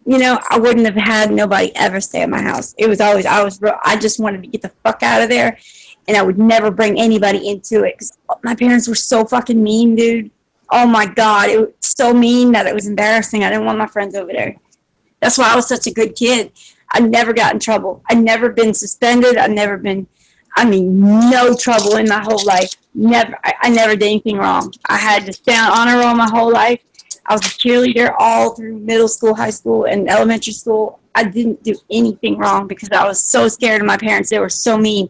you know, I wouldn't have had nobody ever stay at my house. It was always, I just wanted to get the fuck out of there, and I would never bring anybody into it because my parents were so fucking mean, dude. Oh my God, it was so mean that it was embarrassing. I didn't want my friends over there. That's why I was such a good kid. I never got in trouble. I'd never been suspended. No trouble in my whole life. Never. I never did anything wrong. I had to stay on honor roll my whole life. I was a cheerleader all through middle school, high school, and elementary school. I didn't do anything wrong because I was so scared of my parents. They were so mean.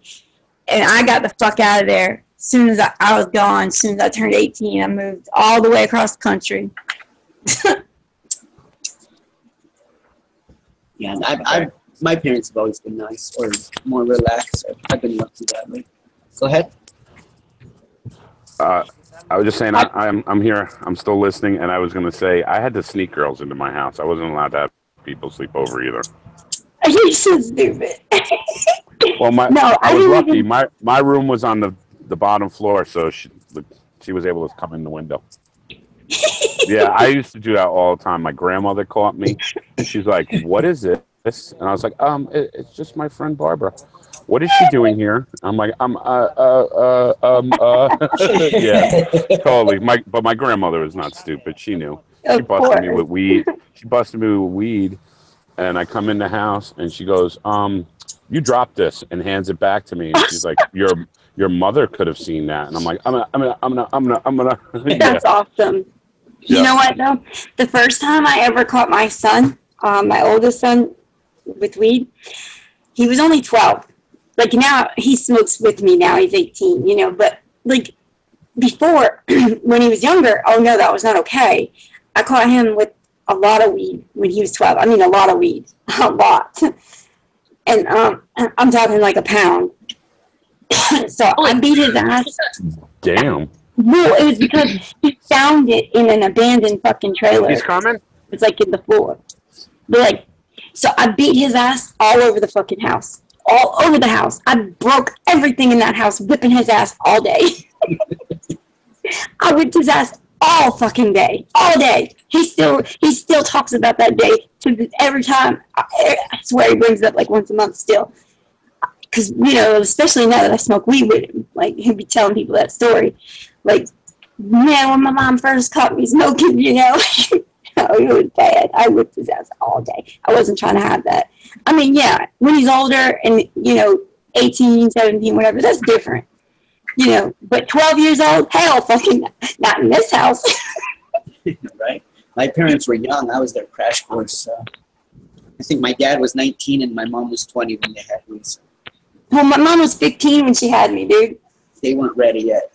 And I got the fuck out of there. As soon as I was gone, as soon as I turned 18, I moved all the way across the country. Yeah, my parents have always been nice or more relaxed. I've been lucky that way. Go ahead. I was just saying I'm here. I'm still listening, and I was going to say I had to sneak girls into my house. I wasn't allowed to have people sleep over either. You're so stupid. Well, I was lucky. My room was on the bottom floor, so she was able to come in the window. Yeah, I used to do that all the time. My grandmother caught me. She's like, "What is it?" And I was like, it's just my friend Barbara. What is she doing here? I'm like, yeah, totally. But my grandmother was not stupid. She knew. She busted me with weed. And I come in the house and she goes, you dropped this, and hands it back to me. And she's like, your mother could have seen that. And I'm like, I'm gonna. That's awesome. You know what though? The first time I ever caught my son, my oldest son, with weed, he was only 12. Like now he smokes with me now, he's 18, you know, but like before when he was younger, oh no, that was not okay. I caught him with a lot of weed when he was 12. I mean a lot of weed. A lot. And I'm talking like a pound. So I beat his ass. Damn. No, it was because he found it in an abandoned fucking trailer. He's coming? It's like in the floor. But like, so I beat his ass all over the fucking house. All over the house. I broke everything in that house, whipping his ass all day. I whipped his ass all fucking day. All day. He still talks about that day every time. I swear he brings it up like once a month still. Because, you know, especially now that I smoke weed with him. Like, he'd be telling people that story. Like, man, when my mom first caught me smoking, you know, it was bad. I whipped his ass all day. I wasn't trying to have that. I mean, yeah, when he's older and, you know, 18, 17, whatever, that's different. You know, but 12 years old, hell, fucking not in this house. Right. My parents were young. I was their crash course. I think my dad was 19 and my mom was 20 when they had me. So. Well, my mom was 15 when she had me, dude. They weren't ready yet.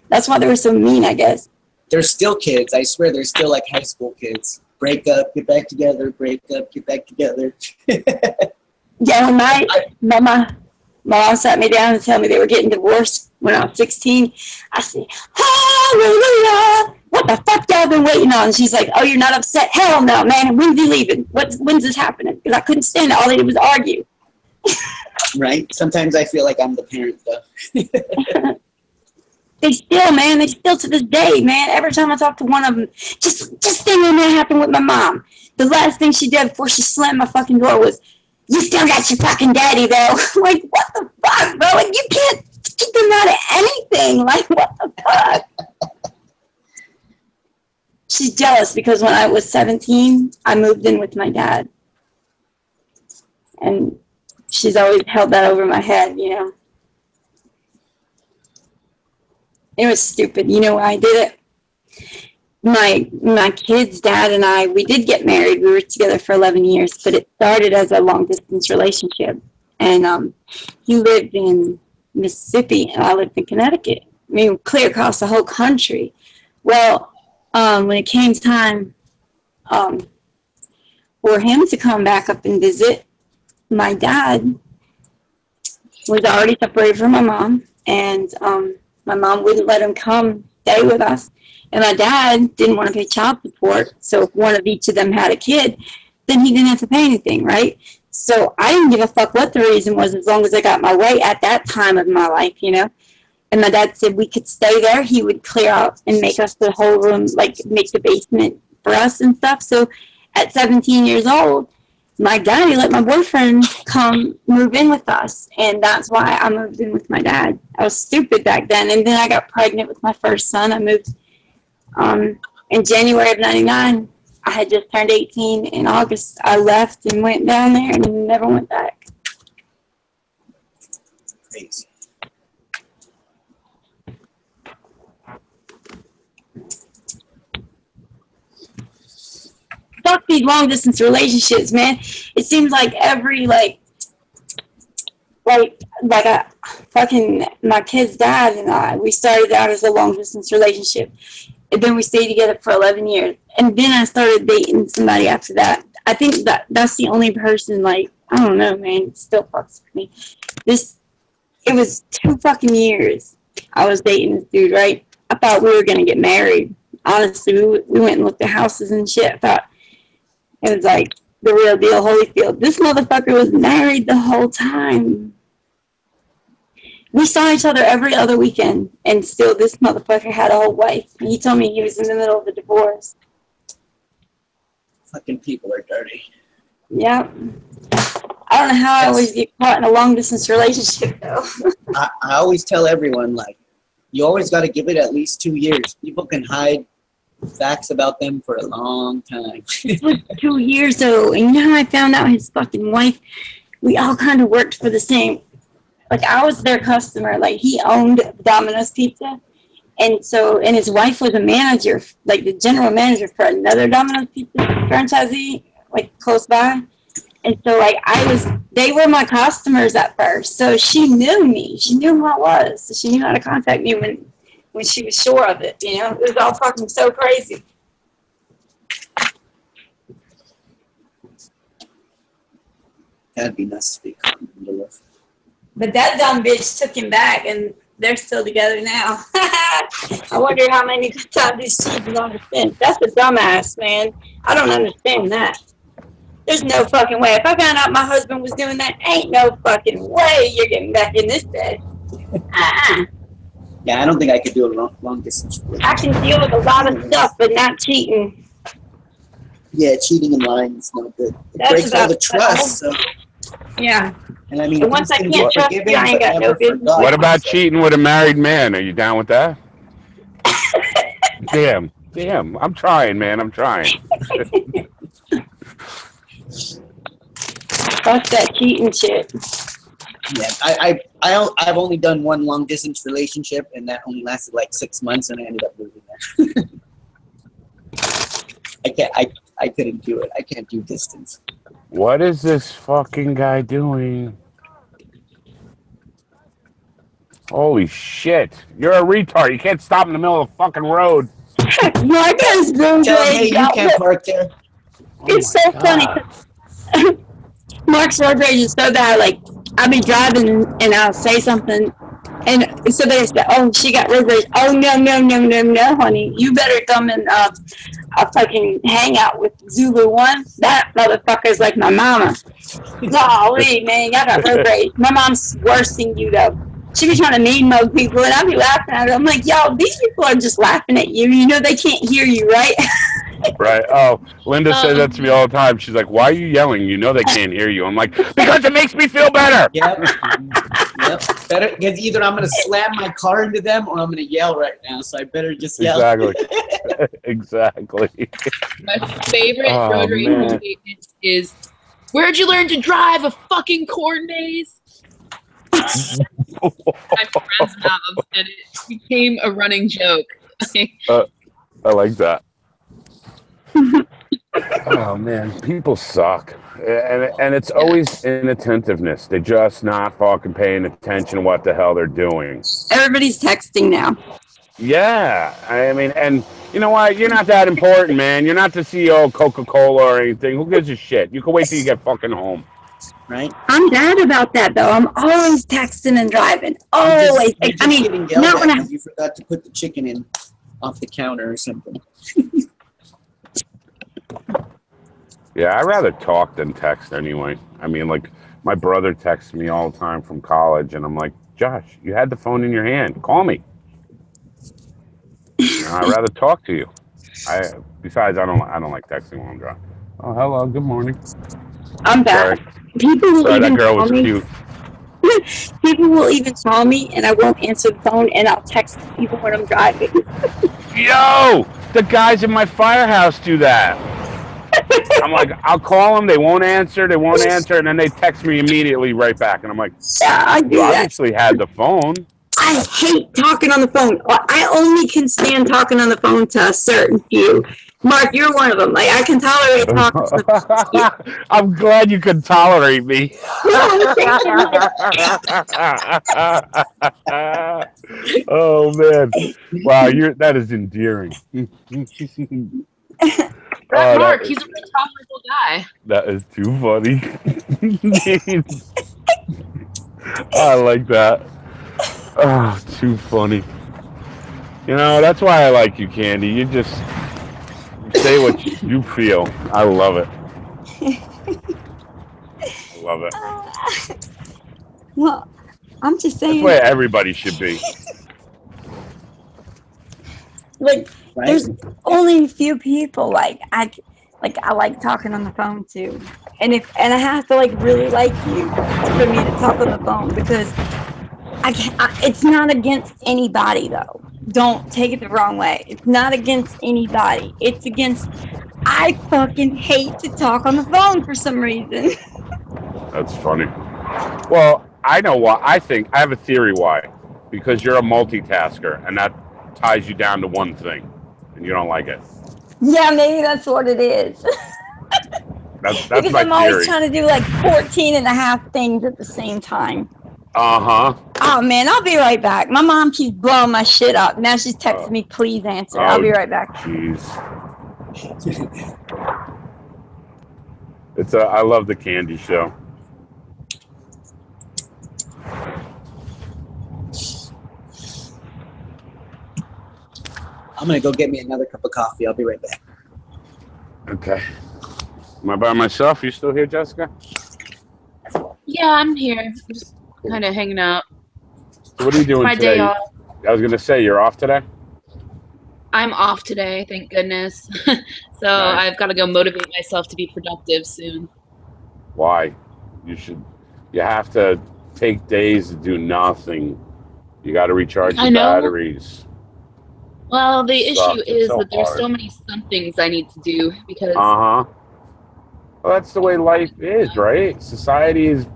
That's why they were so mean, I guess. They're still kids. I swear they're still like high school kids. Break up, get back together, break up, get back together. Yeah, when my mom sat me down and told me they were getting divorced when I was 16, I said, hallelujah, what the fuck y'all been waiting on? And she's like, oh, you're not upset? Hell no, man. When's he leaving? When's this happening? Because I couldn't stand it. All they did was argue. Right? Sometimes I feel like I'm the parent, though. They still to this day, man. Every time I talk to one of them, just thing when that happened with my mom. The last thing she did before she slammed my fucking door was, you still got your fucking daddy, though. Like, what the fuck, bro? Like, you can't keep them out of anything. Like, what the fuck? She's jealous because when I was 17, I moved in with my dad. And she's always held that over my head, you know. It was stupid. You know why I did it? My kid's dad and I, we did get married. We were together for 11 years, but it started as a long-distance relationship. And he lived in Mississippi, and I lived in Connecticut. I mean, clear across the whole country. Well, when it came time for him to come back up and visit, my dad was already separated from my mom, and my mom wouldn't let him come stay with us. And my dad didn't want to pay child support, so if one of each of them had a kid, then he didn't have to pay anything, right? So I didn't give a fuck what the reason was as long as I got my way at that time of my life, you know? And my dad said we could stay there. He would clear out and make us the whole room, like make the basement for us and stuff. So at 17 years old, my daddy let my boyfriend come move in with us, and that's why I moved in with my dad. I was stupid back then, and then I got pregnant with my first son. I moved in January of 99. I had just turned 18. In August, I left and went down there and never went back. Crazy. Fuck these long distance relationships, man. It seems like every like a fucking my kid's dad and I, we started out as a long distance relationship, and then we stayed together for 11 years, and then I started dating somebody after that. I think that's the only person, like, I don't know, man, it still fucks with me. It was 2 fucking years I was dating this dude, right? I thought we were gonna get married. Honestly, we went and looked at houses and shit. I thought it was like the real deal, Holyfield. This motherfucker was married the whole time. We saw each other every other weekend, and still this motherfucker had a whole wife. And he told me he was in the middle of a divorce. Fucking people are dirty. Yep. I don't know how I always get caught in a long-distance relationship, though. I always tell everyone, like, you always got to give it at least 2 years. People can hide facts about them for a long time. It was 2 years, though. And you know how I found out his fucking wife? We all kind of worked for the same. Like, I was their customer. Like, he owned Domino's Pizza. And his wife was a manager, like the general manager for another Domino's Pizza franchisee, like, close by. And so, like, they were my customers at first. So she knew me. She knew who I was. So she knew how to contact me when she was sure of it, you know? It was all fucking so crazy. That'd be nice to be common to live. But that dumb bitch took him back, and they're still together now. I wonder how many times he's cheated on the fence. That's a dumbass, man. I don't understand that. There's no fucking way. If I found out my husband was doing that, ain't no fucking way you're getting back in this bed. Yeah, I don't think I could do a long distance relationship. I can deal with a lot of stuff, but not cheating. Yeah, cheating and lying is not good. It That's breaks all the trust. So. Yeah. And I mean, And once I can't trust you, I ain't got no business. What about cheating with a married man? Are you down with that? Damn. I'm trying, man. I'm trying. Fuck that cheating shit. Yeah, I've only done one long distance relationship, and that only lasted like 6 months, and I ended up moving there. I couldn't do it. I can't do distance. What is this fucking guy doing? Holy shit. You're a retard. You can't stop in the middle of the fucking road. Marcus room Tell me you can't park there. It's so funny. Mark's road rage is so bad. Like, I'll be driving and I'll say something, and And so they said, "Oh, she got road rage." Oh no, honey! You better come and fucking hang out with Zulu One. That motherfucker's like my mama. Golly, man, y'all got road rage. My mom's worse than you though. She be trying to mean mug people, and I be laughing at her. I'm like, yo, these people are just laughing at you. You know they can't hear you, right? Right. Oh, Linda says that to me all the time. She's like, "Why are you yelling? You know they can't hear you." I'm like, "Because it makes me feel better." Yep. Yep. Better, because either I'm gonna slam my car into them or I'm gonna yell right now. So I better just yell. Exactly. Exactly. My favorite road rage statement is, "Where'd you learn to drive a fucking corn maze?" My friend's mouth, and it became a running joke. I like that. Oh man, people suck, and it's always inattentiveness. They're just not fucking paying attention to what the hell they're doing. Everybody's texting now. Yeah, I mean, and you know what? You're not that important, man. You're not the CEO of Coca-Cola or anything. Who gives a shit? You can wait till you get fucking home. Right? I'm bad about that though. I'm always texting and driving. Always. You're just I mean, getting yelled not at when I. because you forgot to put the chicken in off the counter or something. Yeah, I'd rather talk than text anyway. I mean, like, my brother texts me all the time from college, and I'm like, Josh, you had the phone in your hand. Call me. You know, I'd rather talk to you. Besides, I don't like texting while I'm driving. Oh, hello, good morning. I'm bad. Sorry, People will Sorry even that girl call was me. cute. People will even call me, and I won't answer the phone, and I'll text people when I'm driving. Yo, the guys in my firehouse do that. I'm like, I'll call them, they won't answer, and then they text me immediately right back, and I'm like, Yeah, I do you that. obviously had the phone. I hate talking on the phone. I only can stand talking on the phone to a certain few. Mark, you're one of them. Like, I can tolerate talking to the phone. I'm glad you could tolerate me. Oh man, wow, that is endearing. Mark, he's a really tolerable guy. That is too funny. I like that. Oh, too funny. You know, that's why I like you, Candy. You just say what you feel. I love it. I love it. Well, I'm just saying. That's where everybody should be. Like, Right? there's only a few people I like talking on the phone to, and I have to like really like you for me to talk on the phone, because it's not against anybody though. Don't take it the wrong way. It's not against anybody. It's against. I fucking hate to talk on the phone for some reason. That's funny. Well, I know why. I have a theory why. Because you're a multitasker, and that ties you down to one thing, and you don't like it. Yeah, maybe that's what it is. That's because my I'm always theory. trying to do like 14 and a half things at the same time. Uh-huh. Oh, man, I'll be right back. My mom keeps blowing my shit up. Now she's texting me, please answer. I'll be right back. Jeez. I love the Candy Show. I'm gonna go get me another cup of coffee. I'll be right back. Okay. Am I by myself? You still here, Jessica? Yeah, I'm here. I'm just kind of hanging out. So what are you doing My today? day off. I was going to say, you're off today? I'm off today, thank goodness. So Nice. I've got to go motivate myself to be productive soon. Why? You have to take days to do nothing. You got to recharge I your know. batteries. Well, the issue is so that there's hard. so many somethings I need to do because Uh-huh. Well, that's the way life is, right? Society is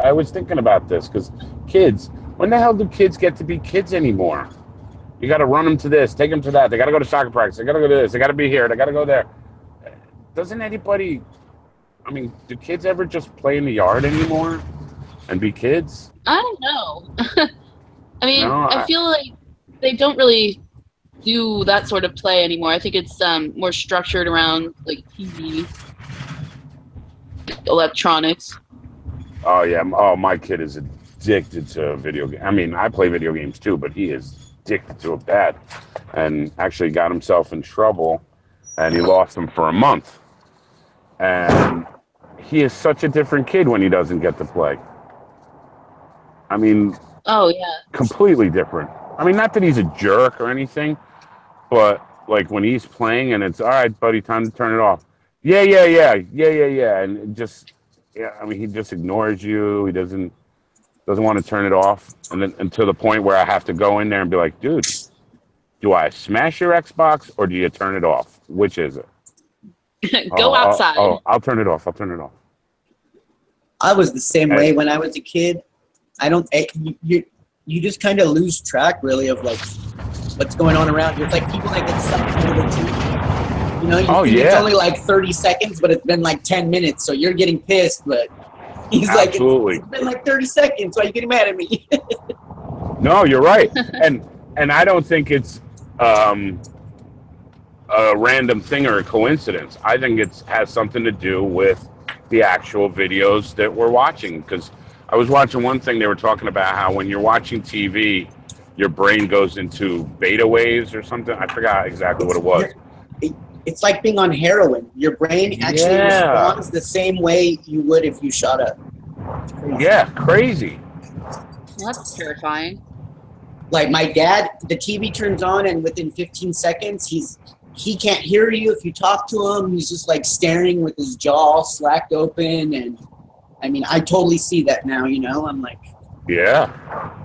I was thinking about this because kids, when the hell do kids get to be kids anymore? You got to run them to this, take them to that. They got to go to soccer practice. They got to go to this. They got to be here. They got to go there. Doesn't anybody, I mean, do kids ever just play in the yard anymore and be kids? I don't know. I mean, No, I feel like they don't really do that sort of play anymore. I think it's more structured around like TV, electronics. Oh, yeah. Oh, my kid is addicted to video games. I mean, I play video games too, but he is addicted to it bad, and actually got himself in trouble, and he lost them for a month. And he is such a different kid when he doesn't get to play. I mean, Oh yeah. completely different. I mean, not that he's a jerk or anything, but like when he's playing and it's all right, buddy, time to turn it off. Yeah, and it just, yeah. I mean, he just ignores you. He doesn't want to turn it off, and then and to the point where I have to go in there and be like, dude, do I smash your Xbox or do you turn it off? Which is it? Go outside. I'll turn it off. I'll turn it off. I was the same way when I was a kid. I don't. You just kind of lose track, really, of like what's going on around you. It's like people that get sucked into the TV. You know, you think it's only like 30 seconds, but it's been like 10 minutes, so you're getting pissed. But he's Absolutely. like, it's been like 30 seconds. Why are you getting mad at me? No, you're right, and I don't think it's a random thing or a coincidence. I think it has something to do with the actual videos that we're watching. Because I was watching one thing, they were talking about how when you're watching TV, your brain goes into beta waves or something. I forgot exactly what it was. It's like being on heroin. Your brain actually responds the same way you would if you shot up. Yeah, crazy. Well, that's terrifying. Like my dad, the TV turns on, and within 15 seconds, he can't hear you if you talk to him. He's just like staring with his jaw slacked open, and I mean, I totally see that now. You know, I'm like, yeah,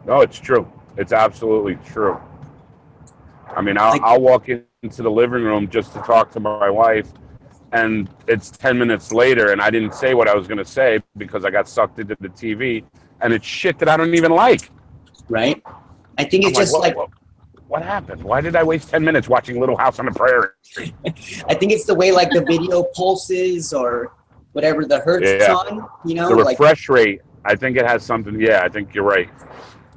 no, it's true. It's absolutely true. I mean, I'll walk into the living room just to talk to my wife, and it's 10 minutes later, and I didn't say what I was going to say because I got sucked into the TV, and it's shit that I don't even like. Right? I think it's just like what happened? Why did I waste 10 minutes watching Little House on the Prairie? I think it's the way like the video pulses or whatever the hertz it's on. You know, the refresh rate. I think it has something. Yeah, I think you're right.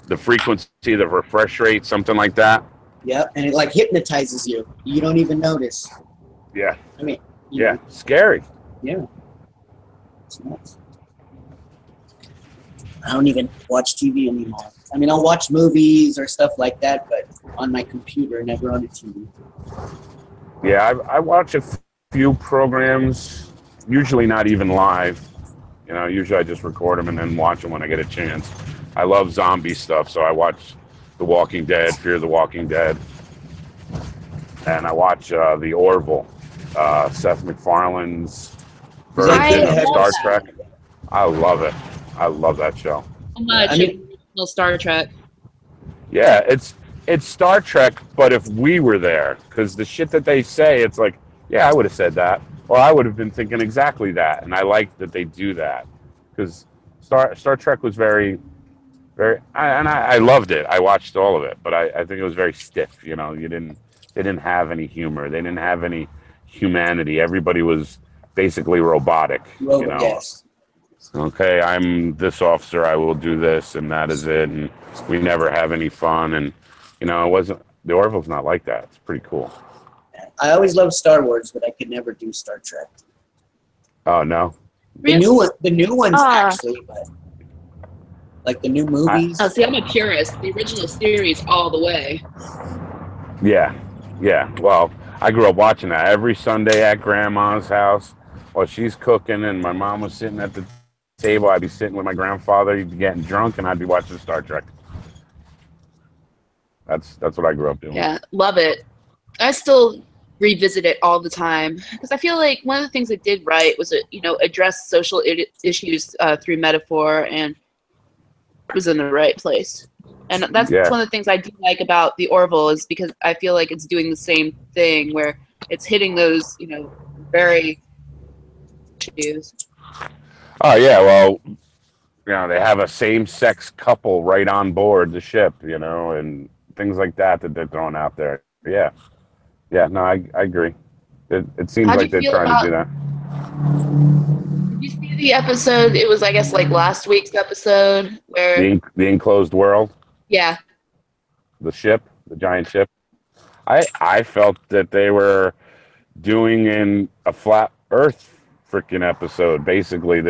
The frequency, the refresh rate, something like that. Yeah, and it like hypnotizes you. You don't even notice. Yeah. I mean. Yeah, scary. Yeah. It's nuts. I don't even watch TV anymore. I mean, I'll watch movies or stuff like that, but on my computer, never on a TV. Yeah, I watch a few programs, usually not even live. You know, usually I just record them and then watch them when I get a chance. I love zombie stuff, so I watch The Walking Dead, Fear the Walking Dead. And I watch The Orville, Seth MacFarlane's version of Star Trek. I love it. I love that show. So much. I mean, Star Trek. Yeah, it's Star Trek, but if we were there, because the shit that they say, it's like, yeah, I would have said that, or I would have been thinking exactly that, and I like that they do that, because Star Trek was very, very, I loved it. I watched all of it, but I think it was very stiff. You know, they didn't have any humor, they didn't have any humanity. Everybody was basically robotic. You know. Yes. Okay, I'm this officer, I will do this, and that is it, and we never have any fun, and, you know, the Orville's not like that. It's pretty cool. I always loved Star Wars, but I could never do Star Trek. Oh, no? The new ones, actually, but, like, the new movies. See, I'm a purist. The original series all the way. Yeah, well, I grew up watching that every Sunday at Grandma's house while she's cooking, and my mom was sitting at the table. I'd be sitting with my grandfather. He'd be getting drunk, and I'd be watching Star Trek. That's what I grew up doing. Yeah, love it. I still revisit it all the time because I feel like one of the things it did right was address social issues through metaphor, and it was in the right place. And that's one of the things I do like about the Orville, is because I feel like it's doing the same thing where it's hitting those very issues. Oh, yeah, well, they have a same-sex couple right on board the ship, and things like that they're throwing out there. Yeah, no, I agree. It seems like they're trying to do that. Did you see the episode? It was, I guess, like last week's episode where... The Enclosed World? Yeah. The ship, the giant ship. I felt that they were doing in a flat Earth freaking episode. Basically,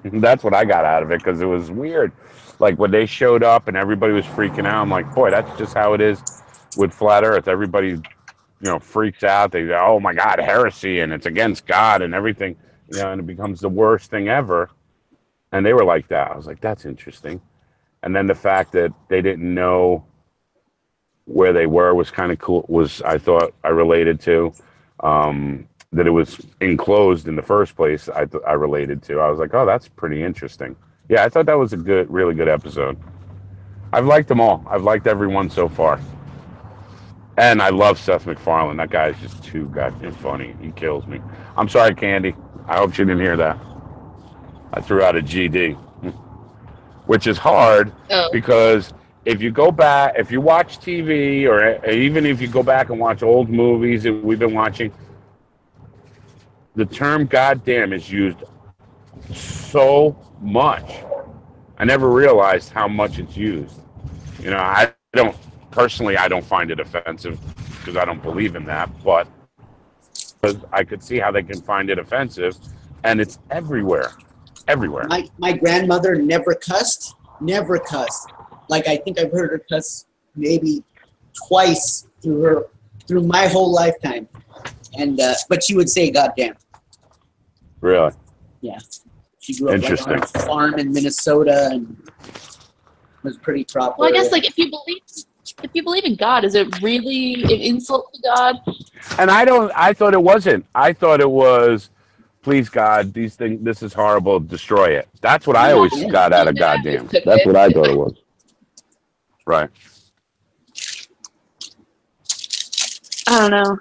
that's what I got out of it because it was weird. Like when they showed up and everybody was freaking out. I'm like, boy, that's just how it is with flat Earth. Everybody, freaks out. They go, oh my God, heresy, and it's against God and everything, and it becomes the worst thing ever. And they were like that. I was like, that's interesting. And then the fact that they didn't know where they were was kind of cool. I thought I related to. That it was enclosed in the first place. I related to. I was like, oh, that's pretty interesting. Yeah, I thought that was a really good episode. I've liked them all. I've liked everyone so far. And I love Seth MacFarlane. That guy is just too goddamn funny. He kills me. I'm sorry, Candy. I hope she didn't hear that. I threw out a GD, which is hard because if you go back, if you watch TV, or even if you go back and watch old movies that we've been watching, the term goddamn is used so much. I never realized how much it's used. I don't find it offensive because I don't believe in that, but I could see how they can find it offensive, and it's everywhere. Everywhere. My grandmother never cussed. Like, I think I've heard her cuss maybe twice through my whole lifetime. And but she would say goddamn. Really? Yeah. She grew up like, on a farm in Minnesota and was pretty proper. Well, I guess if you believe in God, is it really an insult to God? And I thought it wasn't. I thought it was, please God, this is horrible, destroy it. That's what I always got out of goddamn. That's what I thought it was. Right. I don't know.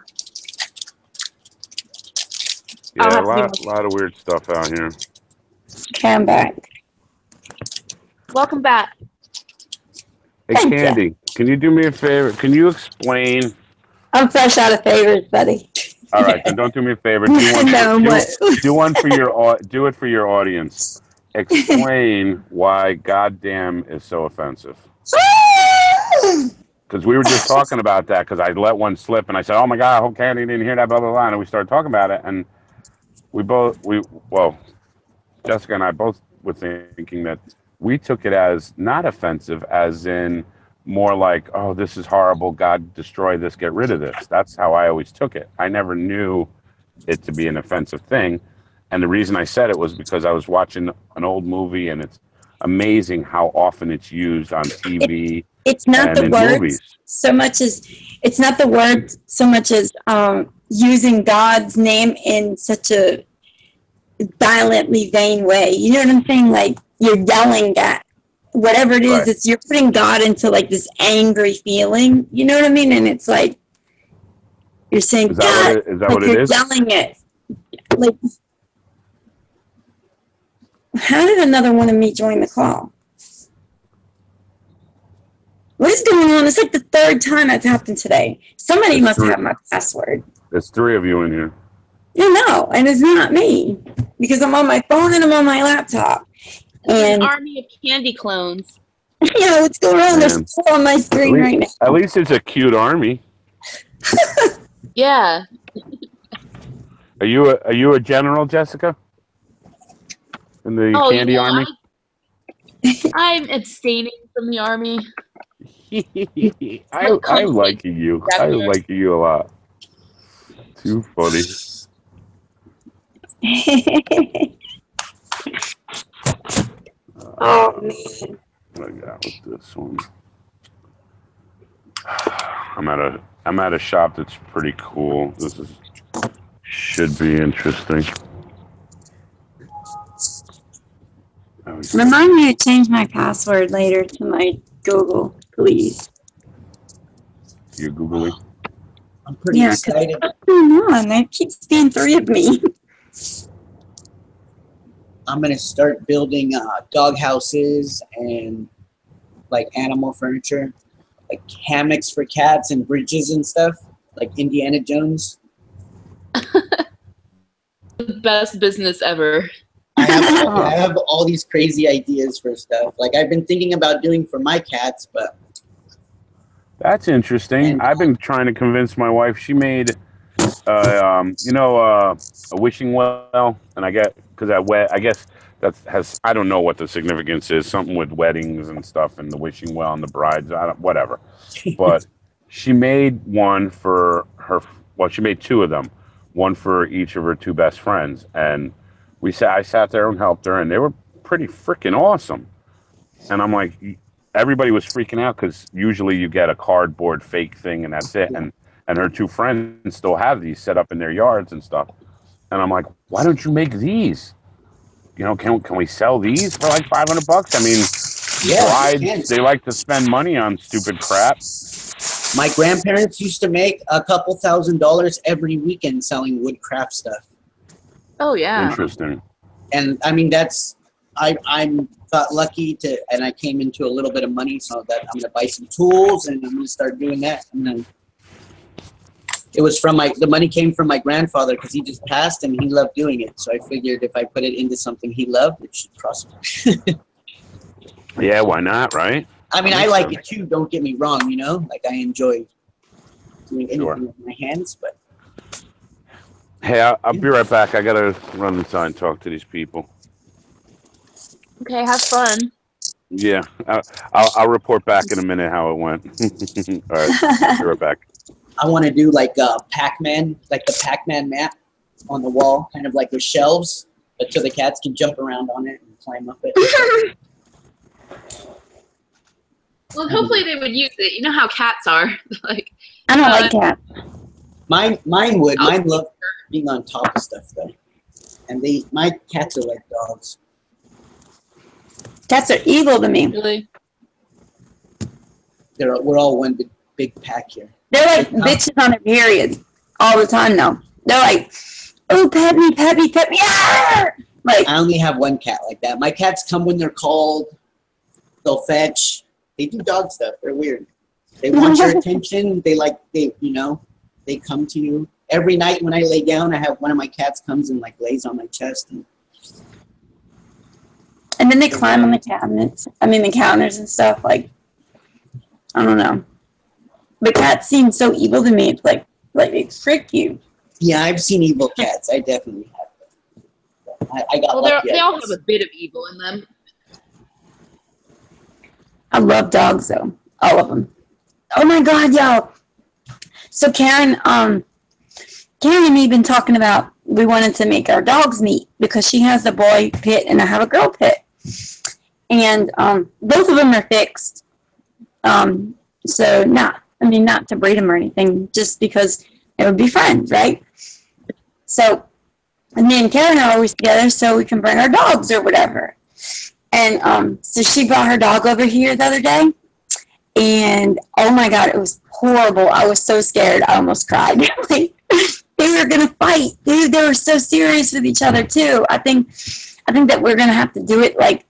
Yeah, a lot of weird stuff out here. Come back. Welcome back. Hey, Candy, can you do me a favor? Can you explain? I'm fresh out of favors, buddy. All right, then don't do me a favor. Do one for do it for your audience. Explain why goddamn is so offensive. Because we were just talking about that because I let one slip and I said, oh my God, I hope Candy didn't hear that, blah, blah, blah. And we started talking about it. And Jessica and I both were thinking that we took it as not offensive, as in more like, oh, this is horrible. God, destroy this. Get rid of this. That's how I always took it. I never knew it to be an offensive thing. And the reason I said it was because I was watching an old movie, and it's amazing how often it's used on TV. It's not the word so much as using God's name in such a violently vain way. You know what I'm saying? Like, you're yelling at whatever it is. Right. It's you're putting God into like this angry feeling. You know what I mean? And it's like you're saying, is that what it is? Yelling it. Like, how did another one of me join the call? What is going on? It's like the third time that's happened today. Somebody must have my password. There's 3 of you in here. No, and it's not me because I'm on my phone and I'm on my laptop. And an army of candy clones. Yeah, what's going on? There's 4 on my screen right now. At least it's a cute army. Yeah. Are you a general, Jessica? In the candy army? I'm abstaining from the army. I'm liking you. I'm liking you a lot. Too funny. Oh man. What I got with this one? I'm at a shop that's pretty cool. Should be interesting. Remind me to change my password later to my Google, please. You're Googling? I'm pretty excited. What's going on? There keeps being 3 of me. I'm going to start building dog houses and like animal furniture, like hammocks for cats and bridges and stuff, like Indiana Jones. The best business ever. I have all these crazy ideas for stuff. Like I've been thinking about doing for my cats, but that's interesting. I've been trying to convince my wife. She made a wishing well, and I get because I guess that has I don't know what the significance is. Something with weddings and stuff, and the wishing well and the brides. I don't whatever. But she made one for her. Well, she made two of them, one for each of her two best friends, and I sat there and helped her, and they were pretty freaking awesome. And I'm like, everybody was freaking out because usually you get a cardboard fake thing and that's it. Yeah. And her two friends still have these set up in their yards and stuff. And I'm like, why don't you make these? Can we sell these for like $500? I mean, brides, they like to spend money on stupid crap. My grandparents used to make a couple $1,000s every weekend selling woodcraft stuff. Oh yeah. Interesting. And I mean, I'm got lucky and I came into a little bit of money, so that I'm gonna buy some tools and I'm gonna start doing that. And then it was the money came from my grandfather because he just passed and he loved doing it. So I figured if I put it into something he loved, it should prosper. Yeah, why not, right? I mean, I like it too. Don't get me wrong. Like I enjoy doing anything with my hands, but. Hey, I'll be right back. I gotta run inside and talk to these people. Okay, have fun. Yeah, I'll report back in a minute how it went. All right, I'll be right back. I want to do like Pac-Man, like the Pac-Man map on the wall, kind of like with shelves, but so the cats can jump around on it and climb up it. Well, hopefully they would use it. You know how cats are. Like I don't like cats. Mine would. Mine love being on top of stuff though, and my cats are like dogs. Cats are evil to me. Really? We're all one big pack here. They're like bitches on a period all the time though. They're like, oh, pet me, pet me, pet me. Ah! Like I only have one cat like that. My cats come when they're called. They'll fetch. They do dog stuff. They're weird. They want your attention. They come to you. Every night when I lay down, I have one of my cats comes and like lays on my chest. And then they climb on the cabinets. The counters and stuff. Like, I don't know. But cats seem so evil to me. It's like they trick you. Yeah, I've seen evil cats. I definitely have. I got lucky. They all have a bit of evil in them. I love dogs though. All of them. Oh my God, y'all. So Karen and me been talking about we wanted to make our dogs meet because she has a boy pit and I have a girl pit. And both of them are fixed. So not to breed them or anything, just because it would be fun, right? So me and Karen are always together so we can bring our dogs or whatever. And so she brought her dog over here the other day. And oh my God, it was horrible. I was so scared. I almost cried. Like, they were going to fight. Dude, they were so serious with each other too. I think that we're going to have to do it like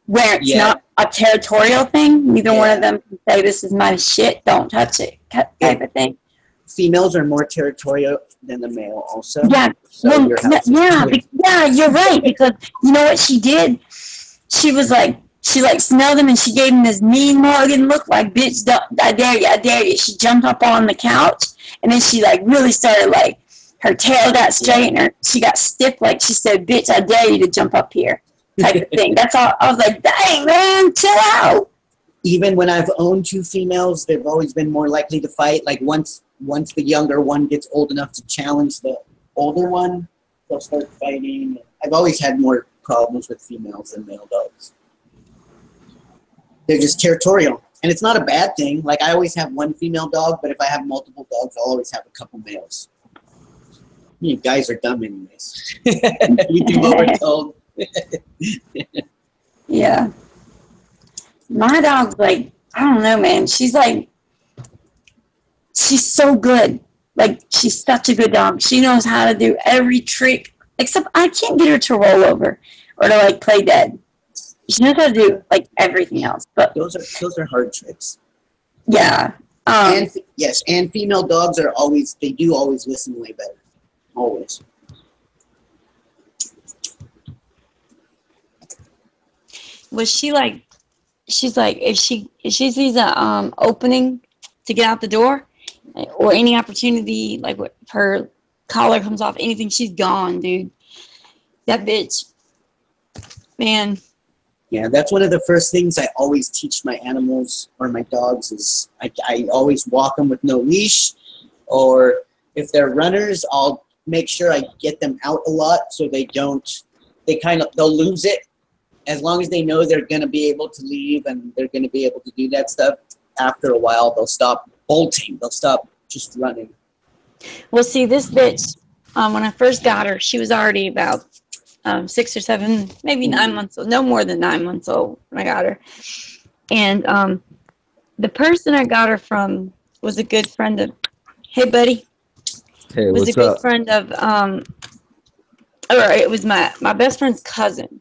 where it's not a territorial thing. Neither one of them can say, this is my shit, don't touch it type of thing. Females are more territorial than the male also. Yeah. So yeah, you're right. Because you know what she did? She was like, she smelled him and she gave him this mean mugging look like, bitch, I dare you, I dare you. She jumped up on the couch and then she really started her tail got straight and she got stiff like she said, bitch, I dare you to jump up here type of thing. That's all. I was like, dang, man, chill out. Even when I've owned two females, they've always been more likely to fight. Like once the younger one gets old enough to challenge the older one, they'll start fighting. I've always had more problems with females than male dogs. They're just territorial. And it's not a bad thing. Like I always have one female dog, but if I have multiple dogs, I'll always have a couple males. You guys are dumb anyways. We do what we're told. Yeah. My dog's I don't know, man. She's so good. She's such a good dog. She knows how to do every trick, except I can't get her to roll over or to play dead. She knows how to do everything else. But those are hard tricks. Yeah. And female dogs do always listen way better. Always. Was she she's if she sees a opening to get out the door, or any opportunity, like if her collar comes off, anything, she's gone, dude. That bitch, man. Yeah, that's one of the first things I always teach my animals or my dogs is I always walk them with no leash, or if they're runners, I'll make sure I get them out a lot so they'll lose it. As long as they know they're going to be able to leave and they're going to be able to do that stuff, after a while they'll stop bolting. They'll stop just running. Well, see, this bitch, when I first got her, she was already about 6 or 7, maybe 9 months old, no more than 9 months old when I got her. And the person I got her from was a good friend of, hey, buddy. Hey, was what's a good up? friend of, or it was my best friend's cousin.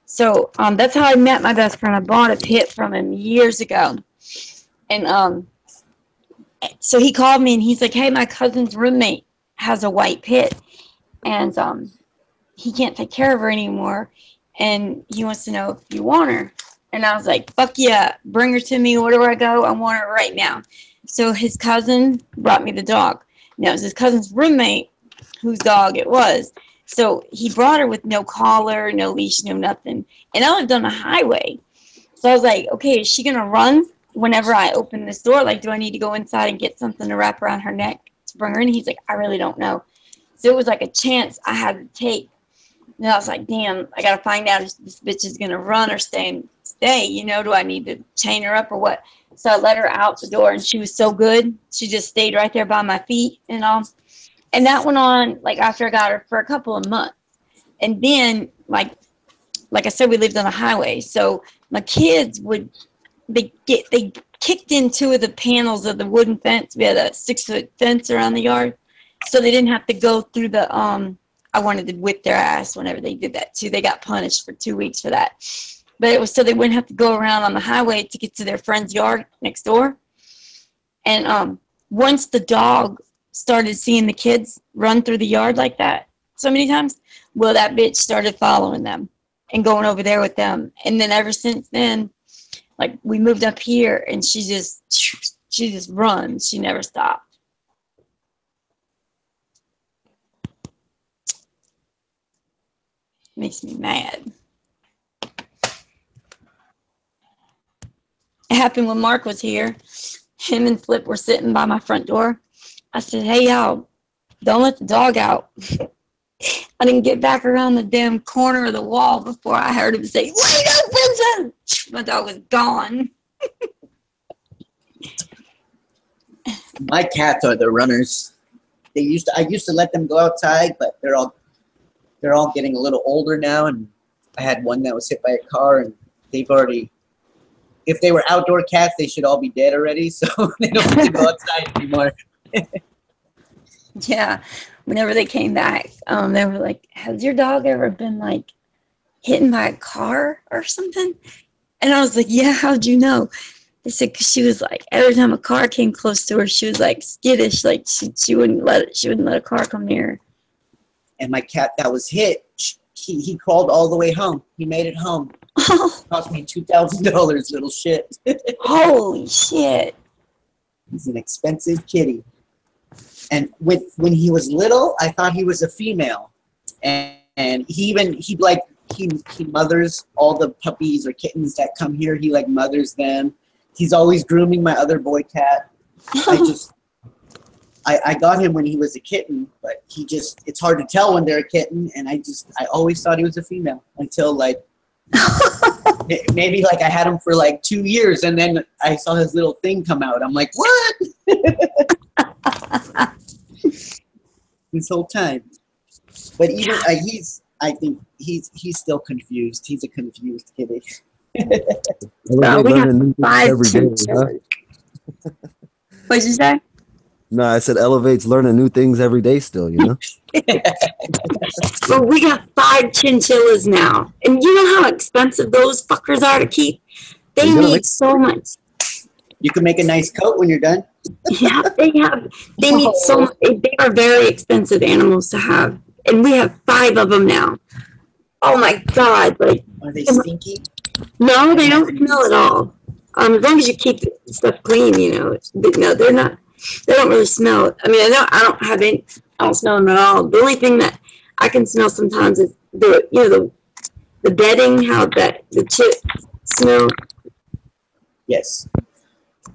So that's how I met my best friend. I bought a pit from him years ago. And so he called me and he's like, hey, my cousin's roommate has a white pit. And he can't take care of her anymore. And he wants to know if you want her. And I was like, fuck yeah, bring her to me. Where do I go? I want her right now. So his cousin brought me the dog. Now, it was his cousin's roommate whose dog it was. So he brought her with no collar, no leash, no nothing. And I lived on a highway. So I was like, okay, is she going to run whenever I open this door? Like, do I need to go inside and get something to wrap around her neck to bring her in? He's like, I really don't know. So it was like a chance I had to take. And I was like, damn, I got to find out if this bitch is going to run or stay. You know, do I need to chain her up or what? So I let her out the door, and she was so good. She just stayed right there by my feet and all. And that went on, like, after I got her for a couple of months. And then, like I said, we lived on a highway. So my kids they kicked in 2 of the panels of the wooden fence. We had a 6-foot fence around the yard. So they didn't have to go through the, I wanted to whip their ass whenever they did that too. They got punished for 2 weeks for that. But it was so they wouldn't have to go around on the highway to get to their friend's yard next door. And once the dog started seeing the kids run through the yard like that so many times, well, that bitch started following them and going over there with them. And then ever since then, like, we moved up here, and she just runs. She never stopped. Makes me mad. It happened when Mark was here. Him and Flip were sitting by my front door. I said, hey, y'all, don't let the dog out. I didn't get back around the damn corner of the wall before I heard him say, wait up, Vincent! My dog was gone. My cats are the runners. I used to let them go outside, but they're all getting a little older now, and I had one that was hit by a car, and they've already, if they were outdoor cats, they should all be dead already, so they don't get to go outside anymore. Yeah, whenever they came back, they were like, has your dog ever been, like, hit by a car or something? And I was like, yeah, how'd you know? They said, because she was like, every time a car came close to her, she was like skittish, like she wouldn't let a car come near her. And my cat that was hit, he crawled all the way home. He made it home. Oh. Cost me $2,000, little shit. Holy shit. He's an expensive kitty. And when he was little, I thought he was a female. And he mothers all the puppies or kittens that come here. He like mothers them. He's always grooming my other boy cat. I got him when he was a kitten, but it's hard to tell when they're a kitten, and I always thought he was a female until like maybe like I had him for like 2 years, and then I saw his little thing come out. I'm like, what? This whole time. But even I think he's still confused. He's a confused kitty. Well, we have 5 every day, huh? What'd you say? No, I said elevates learning new things every day still, you know? Well, we got 5 chinchillas now. And you know how expensive those fuckers are to keep? They need so much. You can make a nice coat when you're done. Yeah, they need so much. They are very expensive animals to have. And we have 5 of them now. Oh my God. Like, are they stinky? No, they don't smell at all. As long as you keep the stuff clean, you know. But no, they're not. they don't really smell. I mean, I don't smell them at all. The only thing that I can smell sometimes is the bedding, how the chip smell. Yes.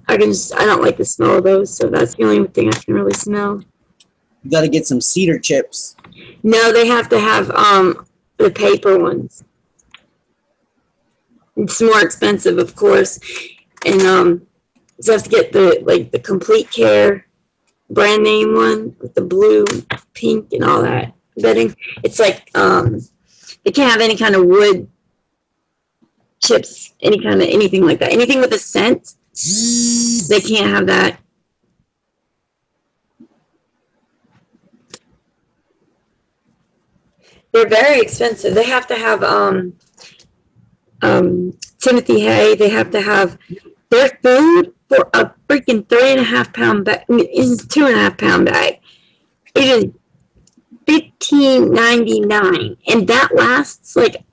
I don't like the smell of those, so that's the only thing I can really smell. You got to get some cedar chips. No, they have to have the paper ones. It's more expensive, of course, and you have to get the Complete Care brand name one with the blue, pink, and all that bedding. It's like it can't have any kind of wood chips, anything like that. Anything with a scent, they can't have that. They're very expensive. They have to have Timothy Hay. They have to have their food for a freaking 3.5 pound bag. It's 2.5 pound bag. It is $15.99, and that lasts like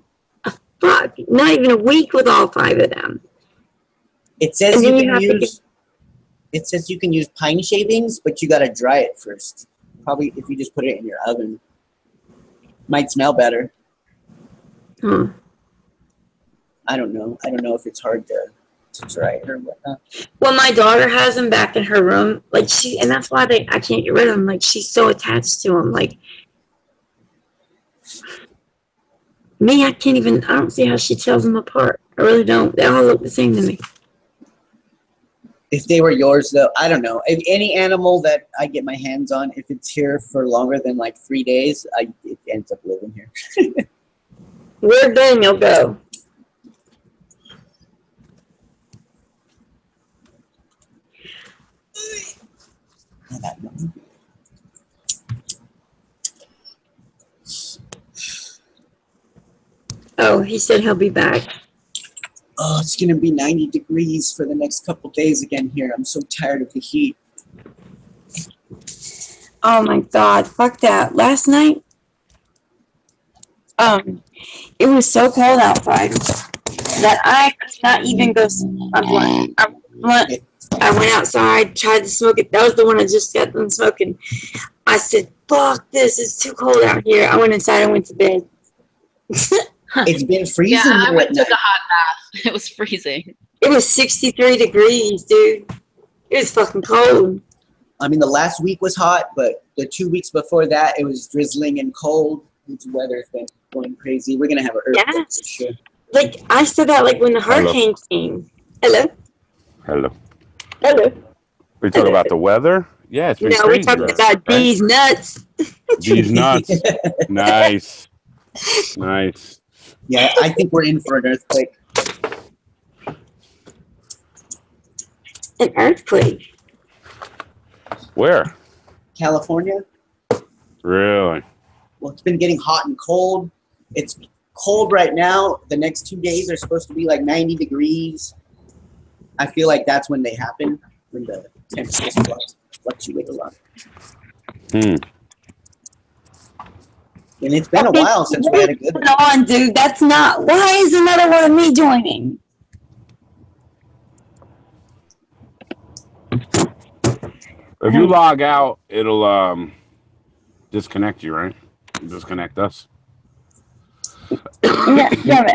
not even a week with all 5 of them. It says it says you can use pine shavings, but you got to dry it first. Probably if you just put it in your oven. Might smell better. I don't know. I don't know if it's hard to try it or whatnot. Well, my daughter has them back in her room, and that's why I can't get rid of them. Like, she's so attached to them. Like me, I don't see how she tells them apart. I really don't. They all look the same to me. If they were yours, though, I don't know. If any animal that I get my hands on, if it's here for longer than like 3 days, it ends up living here. Where'd Daniel go? Oh, he said he'll be back. Oh, it's going to be 90 degrees for the next couple days again here. I'm so tired of the heat. Oh my God, fuck that. Last night, it was so cold outside that I could not even go. I went outside, tried to smoke it. That was the one I just got done smoking. I said, fuck this, it's too cold out here. I went inside and went to bed. It's been freezing. Yeah, I went and took a hot bath. It was freezing. It was 63 degrees, dude. It was fucking cold. I mean, the last week was hot, but the 2 weeks before that, it was drizzling and cold. The weather's been going crazy. We're going to have an earthquake for sure. Like, I said that like when the hurricane came. Hello? Hello. Hello. We talk about the weather? Yeah, it's been crazy. No, we're talking about these nuts. These nuts. Nice. Nice. Yeah, I think we're in for an earthquake. An earthquake? Where? California. Really? Well, it's been getting hot and cold. It's cold right now. The next 2 days are supposed to be like 90 degrees. I feel like that's when they happen, when the temperatures fluctuate a lot. And it's been a while since we had a good one. On, dude. That's not. Why is another one of me joining? If you log out, it'll disconnect you, right? Disconnect us. Yeah.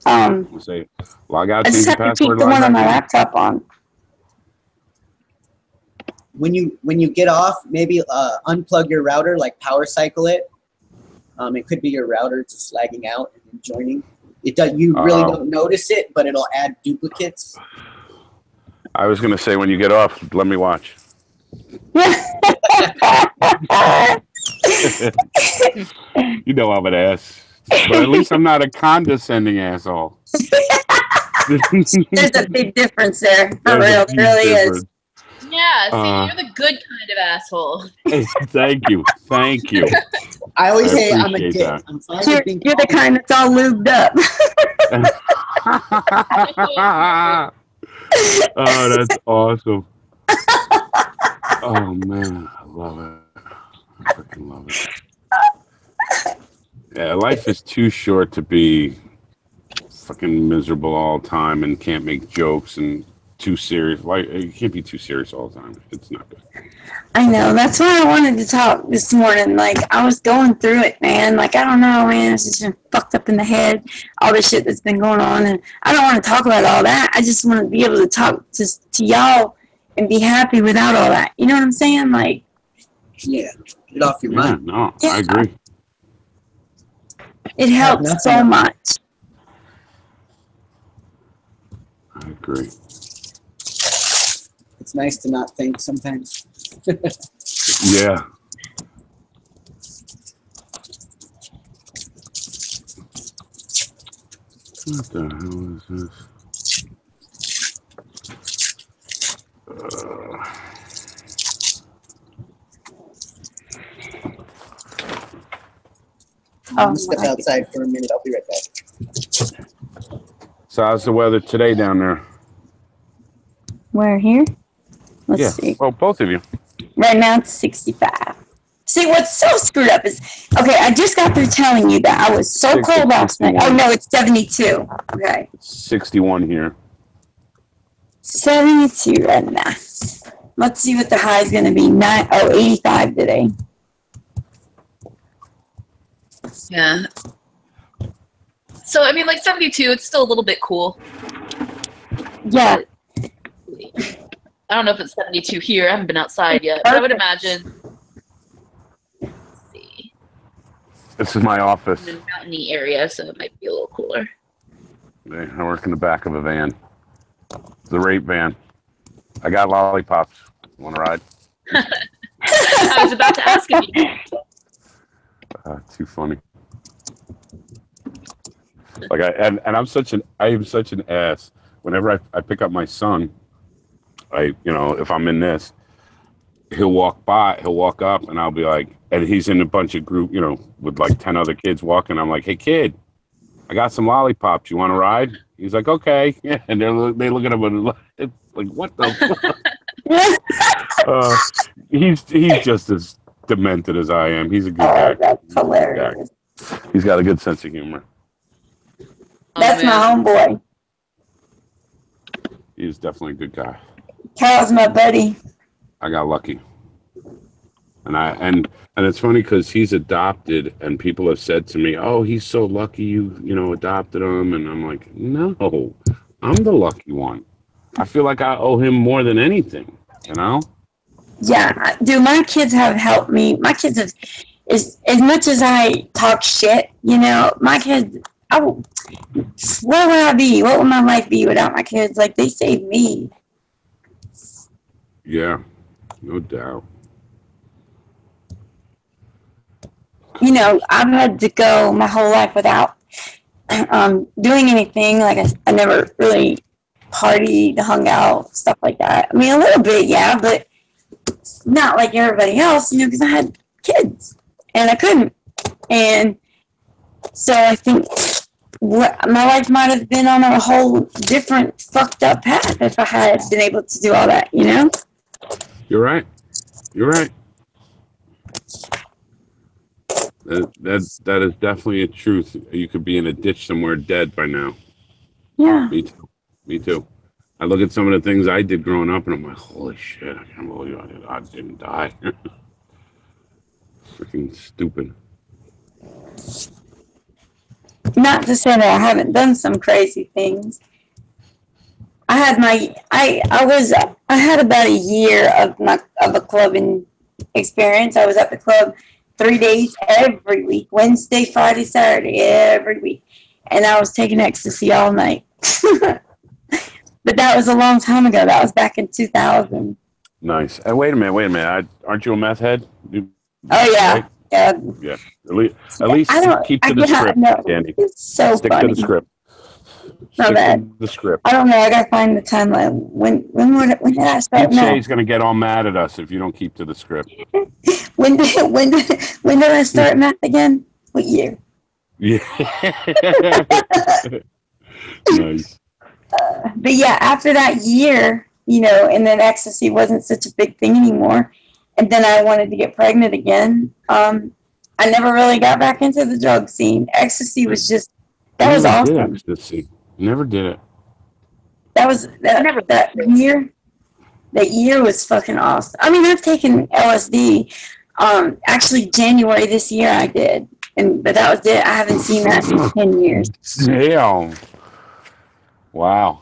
We'll say log out. I just have to keep the one on my laptop on. When you get off, maybe unplug your router, like power cycle it. It could be your router just lagging out and then joining. It does. You really don't notice it, but it'll add duplicates. I was gonna say when you get off, let me watch. You know I'm an ass, but at least I'm not a condescending asshole. There's a big difference there. For real, there really is. Yeah, see, you're the good kind of asshole. Thank you. I always say I'm a appreciate dick. that. I'm fine with being You're the kind that's all lubed up. Oh, that's awesome. Oh man, I love it. I freaking love it. Yeah, life is too short to be fucking miserable all the time and can't make jokes and too serious. Like you can't be too serious all the time. It's not good. I know. That's why I wanted to talk this morning. Like, I was going through it, man. Like, I don't know, man. It's just been fucked up in the head. All the shit that's been going on. And I don't want to talk about all that. I just want to be able to talk to y'all and be happy without all that. You know what I'm saying? Like, Yeah. Get it off your mind. No, Yeah. I agree. it helps so much. I agree. It's nice to not think sometimes. Yeah. What the hell is this? I'm gonna step outside for a minute. I'll be right back. So how's the weather today down there? Where here? Let's see. Well, both of you. Right now it's 65. See, what's so screwed up is, okay, I just got through telling you that I was so cold last night. Oh, no, it's 72. Okay. 61 here. 72 right now. Let's see what the high is going to be. 85 today. Yeah. So, I mean, like 72, it's still a little bit cool. Yeah. I don't know if it's 72 here. I haven't been outside yet. But I would imagine. Let's see. This is my office. I'm in a mountainy area, so it might be a little cooler. I work in the back of a van. The rape van. I got lollipops. Want to ride? I was about to ask if you. Too funny. Like I am such an ass. Whenever I pick up my son, if I'm in this, he'll walk up and I'll be like, and he's in a bunch of group, with like 10 other kids walking. I'm like, hey kid, I got some lollipops. You want to ride? He's like, okay. Yeah, and they look at him and like, what the fuck? He's just as demented as I am. He's a good guy. That's hilarious. He's got a good sense of humor. That's my homeboy. He's definitely a good guy. Kyle's my buddy. I got lucky. And it's funny because he's adopted and people have said to me, oh, he's so lucky you adopted him. And I'm like, no, I'm the lucky one. I feel like I owe him more than anything, Yeah, dude, my kids have helped me. My kids have, as much as I talk shit, my kids, where would I be? What would my life be without my kids? Like, they saved me. Yeah, no doubt. I've had to go my whole life without doing anything. Like, I never really partied, hung out, stuff like that. I mean, a little bit, yeah, but not like everybody else, because I had kids and I couldn't. And so I think my life might have been on a whole different fucked up path if I had been able to do all that, You're right. That is definitely a truth. You could be in a ditch somewhere dead by now. Yeah. Me too. I look at some of the things I did growing up and I'm like, holy shit, I can't believe I didn't die. Freaking stupid. Not to say that I haven't done some crazy things. I had I had about a year of a clubbing experience. I was at the club 3 days every week, Wednesday, Friday, Saturday, every week. And I was taking ecstasy all night. But that was a long time ago. That was back in 2000. Nice. And wait a minute. Aren't you a meth head? Oh, yeah. Right? Yeah. At least keep to the script, Danny. It's so Stick funny. to the script. So bad. The script. I don't know. I gotta find the timeline. When did I start meth? Shay's gonna get all mad at us if you don't keep to the script. when did I start meth again? What year? Yeah. Nice. But yeah, after that year, and then ecstasy wasn't such a big thing anymore, and then I wanted to get pregnant again. I never really got back into the drug scene. Ecstasy was just that was awesome. Ecstasy. Never did it. That was that year. That year was fucking awesome. I mean, I've taken LSD. Actually, January this year I did, but that was it. I haven't seen that in 10 years. Damn. Wow.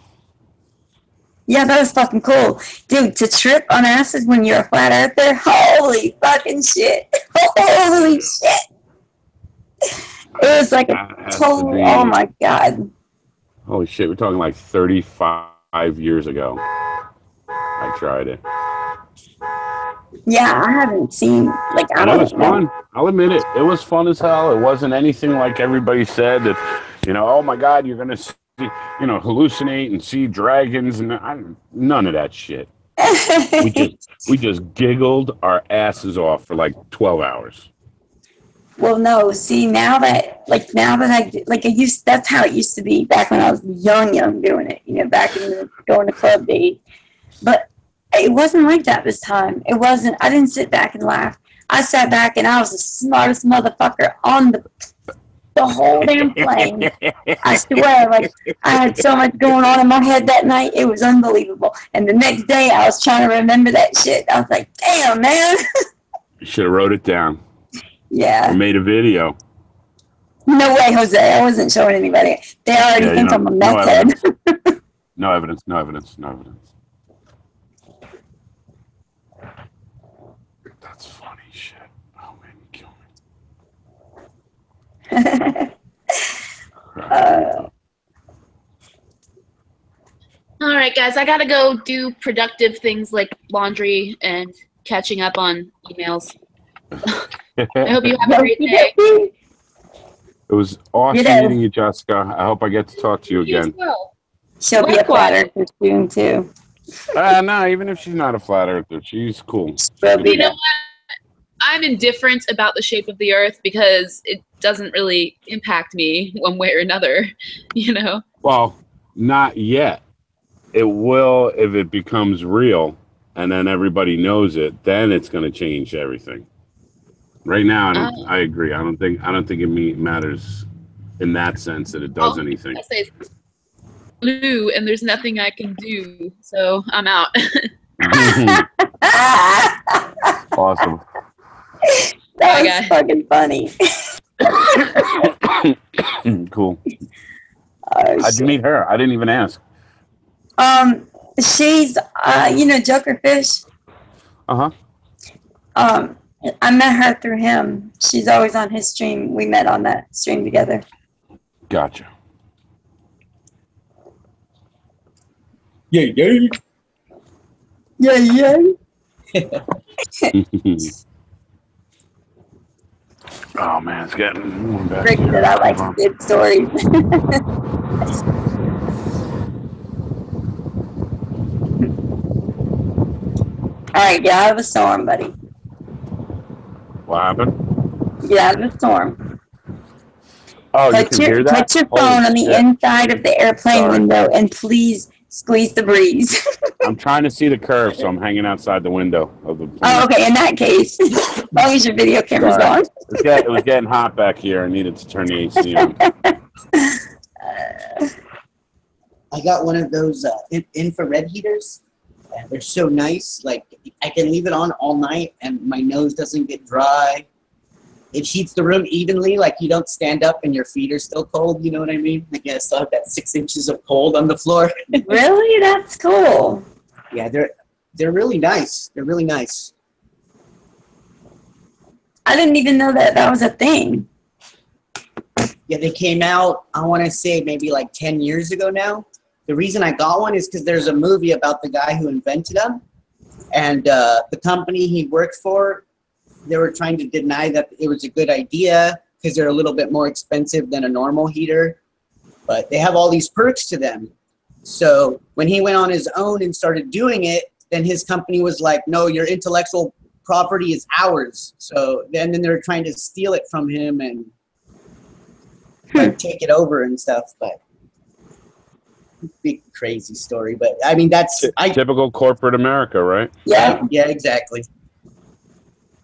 Yeah, that was fucking cool, dude. To trip on acid when you're a flat earther, holy fucking shit! Holy shit! It was like a total. Oh my god! Holy shit! We're talking like 35 years ago. I tried it. Yeah, I haven't seen like I And it don't was know. fun. I'll admit it. It was fun as hell. It wasn't anything like everybody said that, oh my God, you're gonna see, hallucinate and see dragons and none of that shit. we just giggled our asses off for like 12 hours. Well, no. See, now that that's how it used to be back when I was young doing it. Back in the going to club days. But it wasn't like that this time. It wasn't. I didn't sit back and laugh. I sat back and I was the smartest motherfucker on the whole damn plane. I swear, like I had so much going on in my head that night. It was unbelievable. And the next day, I was trying to remember that shit. I was like, damn, man. You should have wrote it down. Yeah. Or made a video. No way, Jose. I wasn't showing anybody. They already think I'm a meth head. No evidence. No evidence. No evidence. That's funny shit. Oh man, you kill me. All right, guys, I gotta go do productive things like laundry and catching up on emails. I hope you have a great day. It was awesome meeting you, Jessica. I hope I get to talk to you again. She'll be a flat earther soon too. No, even if she's not a flat earther, she's cool. You know what? I'm indifferent about the shape of the earth because it doesn't really impact me one way or another, Well, not yet. It will if it becomes real and then everybody knows it, then it's going to change everything. Right now, I agree. I don't think it matters in that sense that it does anything. I say it's blue and there's nothing I can do, so I'm out. Awesome. That was fucking funny. Cool. How'd you meet her? I didn't even ask. She's Jokerfish. Uh-huh. I met her through him. She's always on his stream. We met on that stream together. Gotcha. Yeah. Oh man, it's getting warm back. Rick said I like good stories. All right, get out of the storm, buddy. What happened? Get out of the storm. Oh, you can hear that? Put your phone on the inside of the airplane window and please squeeze the breeze. I'm trying to see the curve, so I'm hanging outside the window of the plane. Oh, okay. In that case, as long as your video camera's on. It was getting hot back here. I needed to turn the AC on. I got one of those infrared heaters. They're so nice. Like, I can leave it on all night and my nose doesn't get dry. It heats the room evenly. Like, you don't stand up and your feet are still cold. You know what I mean? Like, I still have that 6 inches of cold on the floor. Really? That's cool. Yeah, they're really nice. They're really nice. I didn't even know that was a thing. Yeah, they came out, I want to say, maybe like 10 years ago now. The reason I got one is because there's a movie about the guy who invented them. And the company he worked for, they were trying to deny that it was a good idea because they're a little bit more expensive than a normal heater. But they have all these perks to them. So when he went on his own and started doing it, then his company was like, no, your intellectual property is ours. So then they're trying to steal it from him and like, take it over and stuff. But big crazy story. But I mean, that's typical corporate America, right? Yeah, exactly.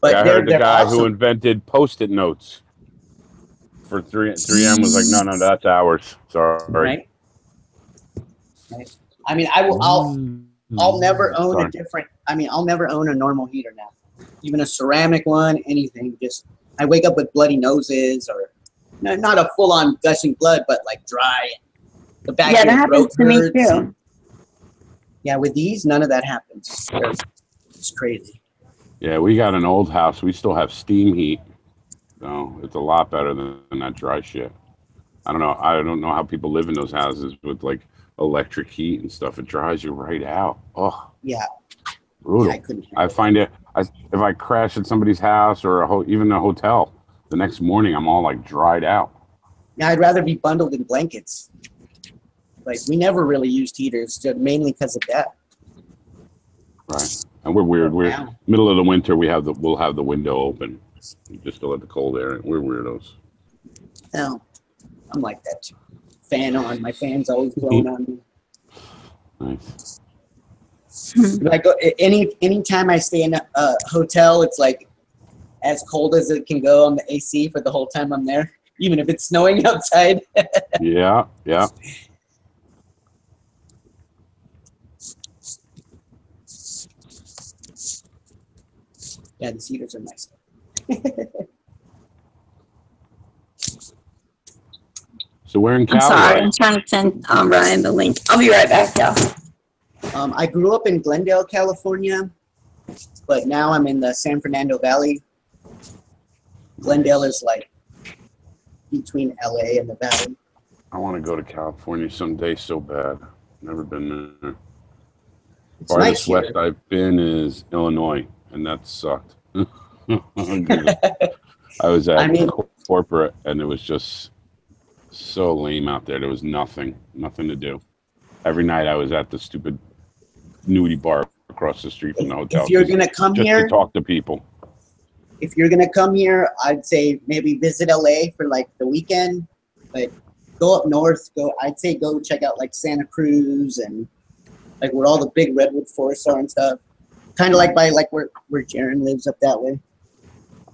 But I heard the guy awesome. who invented Post-it notes for 3M was like, no, that's ours. Sorry. Right. I mean, I'll never own a different. I mean, I'll never own a normal heater now, even a ceramic one, anything. Just I wake up with bloody noses, or not a full-on gushing blood, but like dry. The back Yeah, of that your happens throat to me hurts. too. Yeah, with these, none of that happens. It's crazy. Yeah, we got an old house. We still have steam heat. So it's a lot better than that dry shit. I don't know. I don't know how people live in those houses with like electric heat and stuff. It dries you right out. Oh, Yeah, brutal. I couldn't. I find it. If I crash at somebody's house or even a hotel, the next morning I'm all like dried out. Yeah, I'd rather be bundled in blankets. Like we never really used heaters, just mainly because of that. Right. And we're weird. We're Wow. middle of the winter. We'll have the window open just to let the cold air in. We're weirdos. No, I'm like that too. Fan on. My fan's always blowing on me. Nice. Like anytime I stay in a hotel, it's like as cold as it can go on the AC for the whole time I'm there, even if it's snowing outside. Yeah. Yeah. Yeah, the heaters are nice. So we're in I'm Cali. sorry. Right? I'm trying to send Ryan the link. I'll be right back, y'all. I grew up in Glendale, California, but now I'm in the San Fernando Valley. Glendale is like between LA and the Valley. I want to go to California someday so bad. Never been there. It's nice Farthest here. west I've been is Illinois, and that sucked. I was at corporate, and it was just so lame out there. There was nothing to do. Every night I was at the stupid nudie bar across the street from the hotel. If you're gonna come just here, to talk to people. if you're gonna come here, I'd say maybe visit LA for like the weekend, but go up north. I'd say go check out like Santa Cruz and like where all the big redwood forests are and stuff. Kind of like by like where Jaron lives up that way.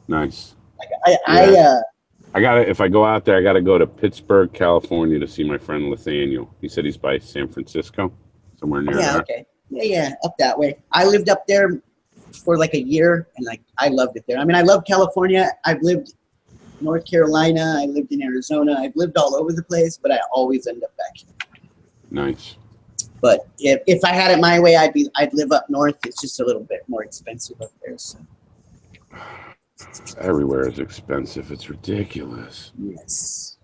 Nice. Like I gotta, if I go out there, I gotta go to Pittsburgh, California to see my friend Nathaniel. He said he's by San Francisco, somewhere near there. Okay. Yeah, up that way. I lived up there for like a year, and like I loved it there. I mean, I love California. I've lived in North Carolina. I lived in Arizona. I've lived all over the place, but I always end up back here. Nice. But if I had it my way, I'd live up north. It's just a little bit more expensive up there. So. Everywhere is expensive. It's ridiculous. Yes.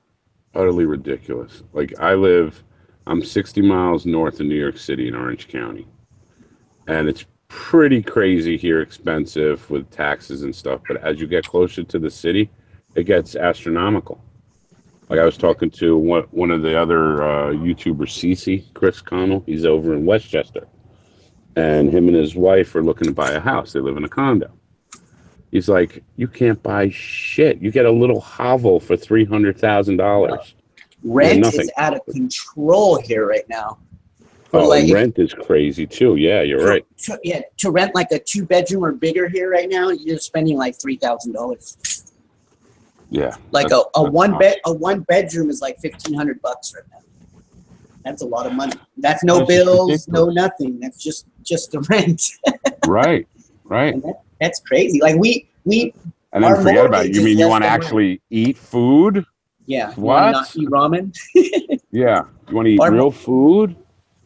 Utterly ridiculous. Like I'm 60 miles north of New York City in Orange County. And it's pretty crazy here, expensive with taxes and stuff. But as you get closer to the city, it gets astronomical. Like I was talking to one of the other YouTubers, Cece, Chris Connell. He's over in Westchester. And him and his wife are looking to buy a house. They live in a condo. He's like, you can't buy shit. You get a little hovel for $300,000. Rent is out of control here right now. Rent is crazy too. Yeah, you're right. To rent like a 2-bedroom or bigger here right now, you're spending like $3,000. Yeah. Like a one bedroom is like $1,500 right now. That's a lot of money. That's no bills, no nothing. That's just the rent. Right. And that's crazy. Like we and then forget about it. You mean you want to actually eat food? Yeah. What? Not eat ramen? Yeah. You want to eat real food?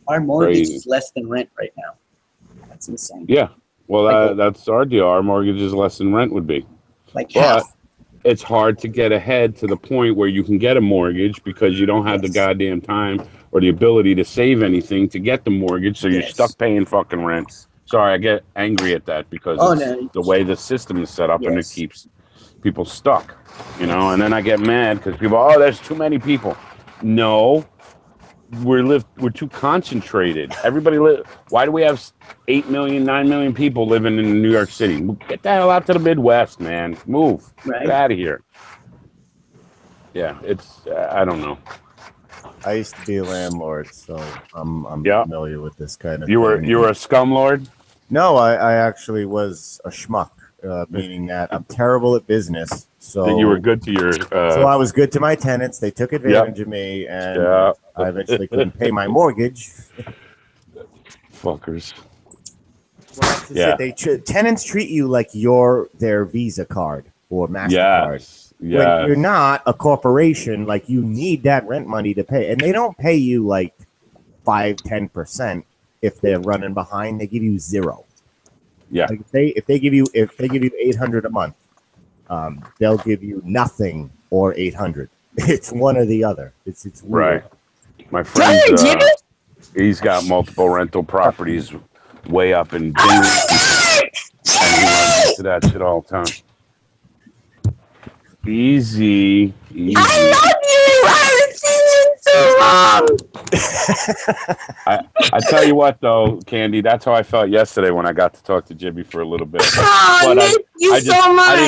Our mortgage is less than rent right now. That's insane. Yeah. Well, that's our deal. Our mortgage is less than rent would be. Like half. It's hard to get ahead to the point where you can get a mortgage because you don't have the goddamn time or the ability to save anything to get the mortgage. So you're stuck paying fucking rent. Sorry, I get angry at that because it's the way the system is set up and it keeps people stuck, you know. And then I get mad because people, there's too many people. No, we're too concentrated. Everybody live. Why do we have 8 million, 9 million people living in New York City? Get the hell out to the Midwest, man. Move. Right. Get out of here. Yeah, it's I don't know. I used to be a landlord, so I'm familiar with this kind of thing. You were a scumlord? No, I actually was a schmuck, meaning that I'm terrible at business. So you were good to your. So I was good to my tenants. They took advantage of me, and I eventually couldn't pay my mortgage. Fuckers. Well, that's just Yeah. it. Tenants treat you like you're their Visa card or MasterCard. Yes. When Yes. you're not a corporation, like you need that rent money to pay. And they don't pay you like 5-10% if they're running behind. They give you 0. Yeah. Like if they give you $800 a month, they'll give you nothing or 800. It's one or the other. It's weird. Right. My friend, Jimmy? he's got multiple rental properties way up in Dingley, and he runs into that shit all the time. Easy. I love you. I haven't seen you in so long. I tell you what, though, Candy, that's how I felt yesterday when I got to talk to Jimmy for a little bit. Oh, I But miss you so much.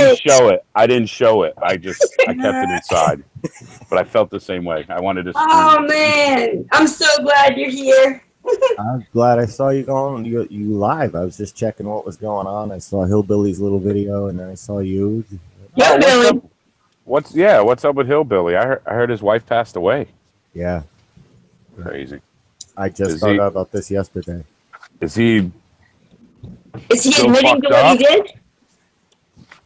I didn't show it. I kept it inside. But I felt the same way. I wanted to scream. Oh man, I'm so glad you're here. I'm glad I saw you going you live. I was just checking what was going on. I saw Hillbilly's little video, and then I saw you. Yeah, Billy. What's up with Hillbilly? I heard his wife passed away. Yeah, Crazy. I just found out about this yesterday. Is he still admitting to fucked what he did?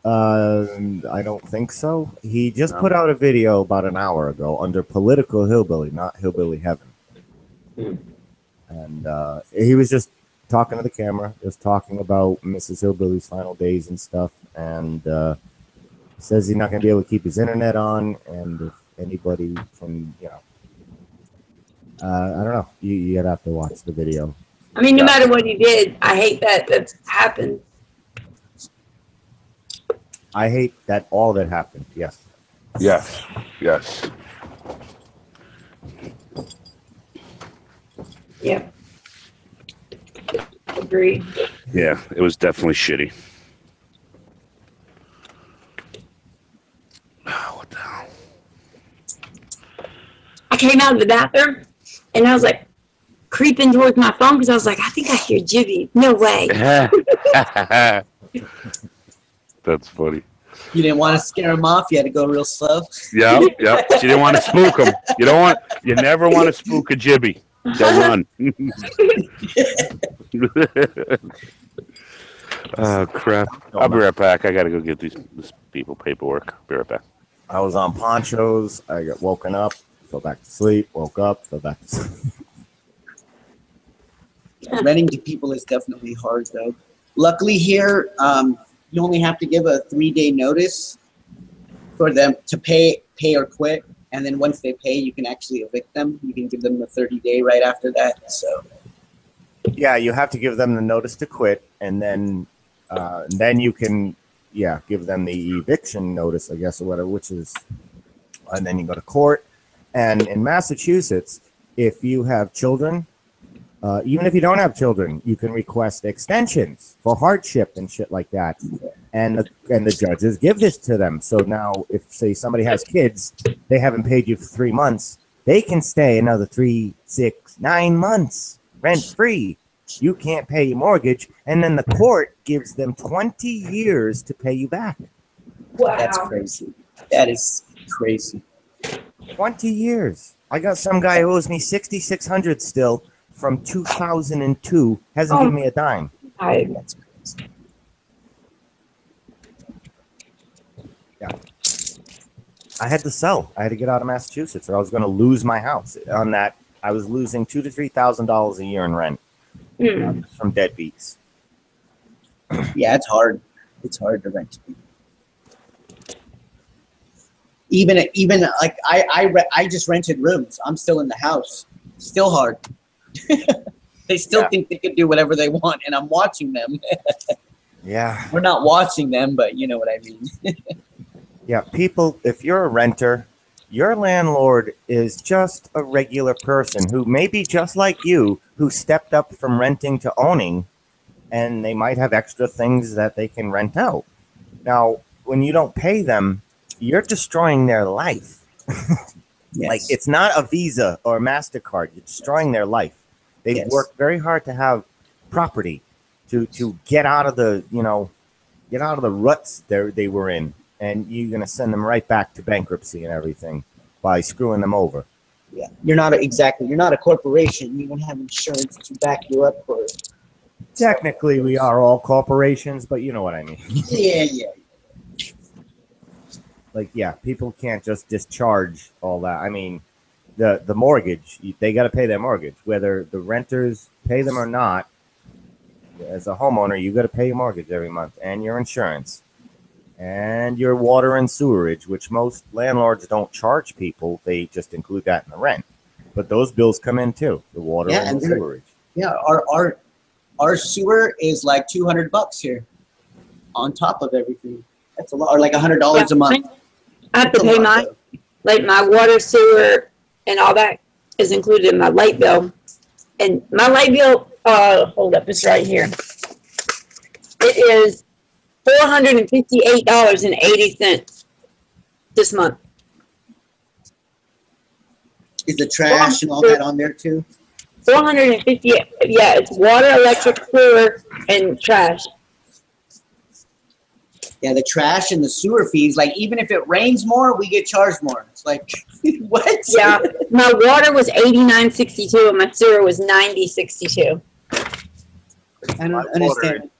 I don't think so. He just put out a video about an hour ago under Political Hillbilly, not Hillbilly Heaven. And he was just talking to the camera, just talking about Mrs. Hillbilly's final days and stuff. And says he's not going to be able to keep his internet on. And if anybody can, I don't know. You'd have to watch the video. I mean, no matter what he did, I hate that that's happened. I hate that all that happened. Yes. Yes. Yes. Yeah. Agree. Yeah, it was definitely shitty. Oh, what the hell? I came out of the bathroom and I was like creeping towards my phone because I was like, I think I hear Jibby. No way. That's funny. You didn't want to scare him off. You had to go real slow. Yep. She didn't want to spook him. You never want to spook a Jibby. They'll run. Oh, crap. I'll be right back. I got to go get this people paperwork. Be right back. I was on ponchos. I got woken up, fell back to sleep, woke up, fell back to sleep. Renting to people is definitely hard, though. Luckily here, you only have to give a 3-day notice for them to pay or quit. And then once they pay, you can actually evict them. You can give them the 30-day right after that. So, yeah, you have to give them the notice to quit, and then you can, give them the eviction notice, I guess, or whatever, which is, and then you go to court. And in Massachusetts, if you have children, even if you don't have children, you can request extensions for hardship and shit like that. And the judges give this to them. So now if, say, somebody has kids, they haven't paid you for 3 months, they can stay another 3, 6, 9 months rent-free. You can't pay your mortgage, and then the court gives them 20 years to pay you back. Wow. that's crazy. That is crazy. 20 years. I got some guy who owes me $6,600 still from 2002. Hasn't given me a dime. That's crazy. Yeah. I had to sell. I had to get out of Massachusetts, or I was going to lose my house. On that, I was losing $2,000 to $3,000 a year in rent from deadbeats. Yeah, it's hard. It's hard to rent to people. Even like I just rented rooms. I'm still in the house. Still hard. They still think they could do whatever they want, and I'm watching them. Yeah. We're not watching them, but you know what I mean. Yeah, people, if you're a renter, your landlord is just a regular person who may be just like you, who stepped up from renting to owning, and they might have extra things that they can rent out. Now, when you don't pay them, you're destroying their life. Yes. Like, it's not a Visa or a MasterCard. You're destroying their life. They've worked very hard to have property to get out of the, get out of the ruts they were in. And you're going to send them right back to bankruptcy and everything by screwing them over. Yeah, you're not a corporation. You don't have insurance to back you up for. Technically, we are all corporations, but you know what I mean. Yeah. Like, yeah, people can't just discharge all that. I mean, the mortgage, they got to pay their mortgage, whether the renters pay them or not. As a homeowner, you got to pay your mortgage every month, and your insurance, and your water and sewerage, which most landlords don't charge people. They just include that in the rent. But those bills come in too, the water and the sewerage. Yeah, our sewer is like $200 here, on top of everything. That's a lot, or like $100 a month. I have to pay my water, sewer, and all that is included in my light bill. And my light bill, hold up, it's right here. It is $458.80 this month. Is the trash and all that on there too? 458. Yeah, it's water, electric, sewer, and trash. Yeah, the trash and the sewer fees. Like, even if it rains more, we get charged more. It's like, what? Yeah, my water was $89.62 and my sewer was $90.62. I don't understand.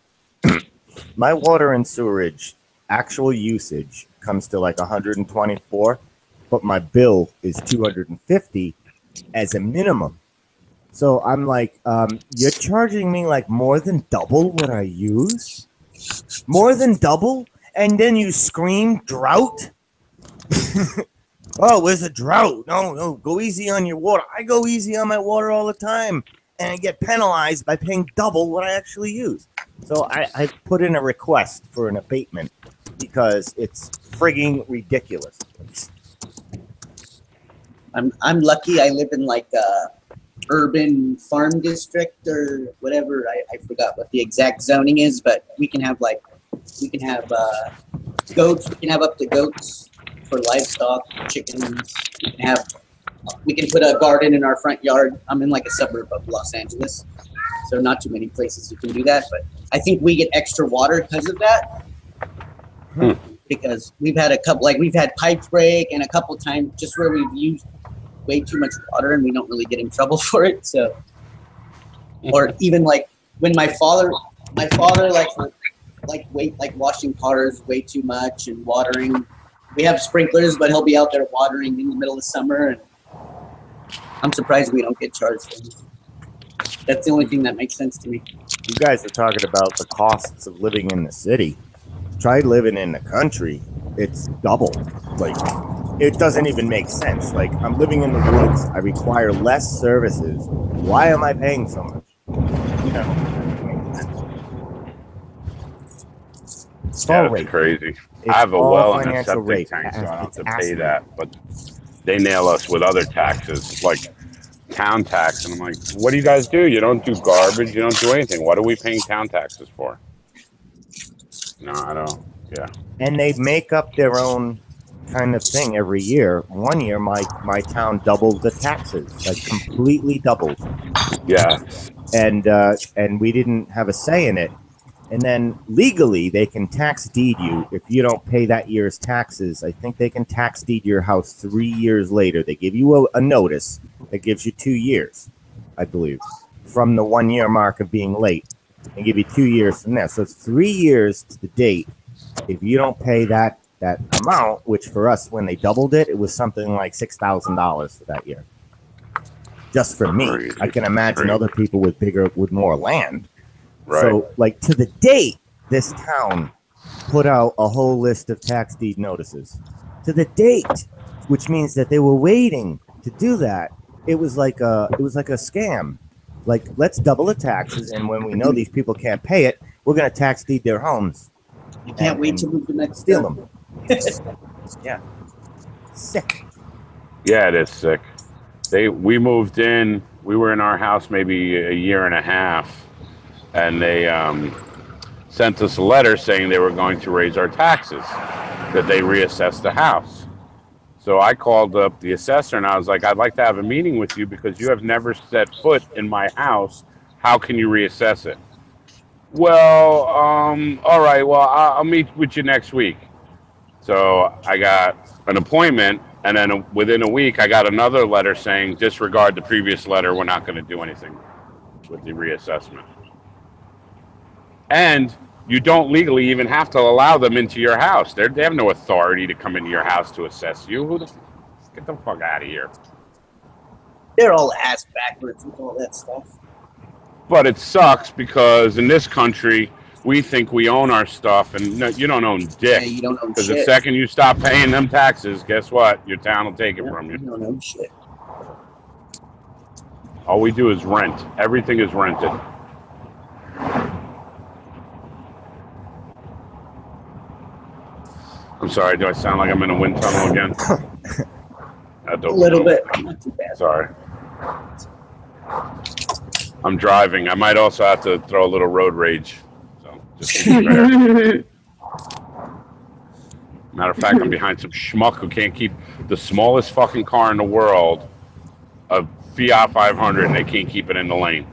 My water and sewerage actual usage comes to like 124, but my bill is 250 as a minimum. So I'm like, you're charging me like more than double what I use? More than double? And then you scream drought? Oh, there's a drought. No, go easy on your water. I go easy on my water all the time, and I get penalized by paying double what I actually use. So I put in a request for an abatement because it's frigging ridiculous. I'm lucky I live in like a urban farm district or whatever. I forgot what the exact zoning is, but we can have goats. We can have up to goats for livestock, chickens. We can put a garden in our front yard. I'm in like a suburb of Los Angeles, so not too many places you can do that. But I think we get extra water because of that. Because we've had pipes break and a couple times just where we've used way too much water and we don't really get in trouble for it. So, or even like when my father washing cars way too much and watering. We have sprinklers, but he'll be out there watering in the middle of summer, and I'm surprised we don't get charged for it. That's the only thing that makes sense to me. You guys are talking about the costs of living in the city. Try living in the country. It's double. Like, it doesn't even make sense. Like, I'm living in the woods. I require less services. Why am I paying so much? You know. Yeah, that's crazy. I have a well and a septic tank, so I don't have to pay that. But they nail us with other taxes, like town tax. And I'm like, what do you guys do? You don't do garbage. You don't do anything. What are we paying town taxes for? No, I don't. Yeah. And they make up their own kind of thing every year. One year, my town doubled the taxes, like completely doubled. Yeah. And we didn't have a say in it. And then legally, they can tax deed you if you don't pay that year's taxes. I think they can tax deed your house 3 years later. They give you a notice that gives you 2 years, I believe, from the 1 year mark of being late. They give you 2 years from there. So it's 3 years to the date. If you don't pay that amount, which for us, when they doubled it, it was something like $6,000 for that year. Just for me. Crazy. I can imagine other people with more land. Right. So, like, to the date, this town put out a whole list of tax deed notices. To the date, which means that they were waiting to do that. It was like a scam. Like, let's double the taxes, and when we know these people can't pay it, we're going to tax deed their homes. You can't wait to move the next steal them. Yeah. Sick. Yeah, it is sick. We moved in. We were in our house maybe a year and a half. And they sent us a letter saying they were going to raise our taxes, that they reassessed the house. So I called up the assessor and I was like, I'd like to have a meeting with you because you have never set foot in my house. How can you reassess it? Well, all right. Well, I'll meet with you next week. So I got an appointment, and then within a week, I got another letter saying, disregard the previous letter. We're not going to do anything with the reassessment. And you don't legally even have to allow them into your house. They have no authority to come into your house to assess you. Get the fuck out of here. They're all ass backwards with all that stuff. But it sucks because in this country, we think we own our stuff, and no, you don't own dick. Yeah, you don't own Because shit. the second you stop paying them taxes, guess what? Your town will take it from you. You don't own shit. All we do is rent. Everything is rented. I'm sorry, do I sound like I'm in a wind tunnel again? A little bit. Not too bad. Sorry. I'm driving. I might also have to throw a little road rage. So just to be fair. Matter of fact, I'm behind some schmuck who can't keep the smallest fucking car in the world, a Fiat 500, and they can't keep it in the lane.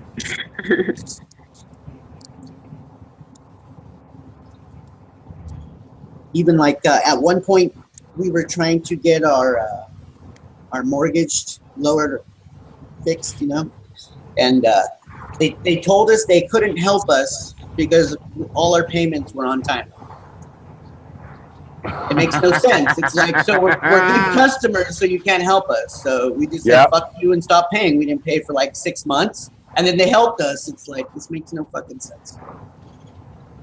Even like at one point, we were trying to get our mortgage lowered, fixed, you know, and they told us they couldn't help us because all our payments were on time. It makes no sense. It's like, so we're good customers, so you can't help us. So we just said, fuck you and stop paying. We didn't pay for like 6 months, and then they helped us. It's like, this makes no fucking sense.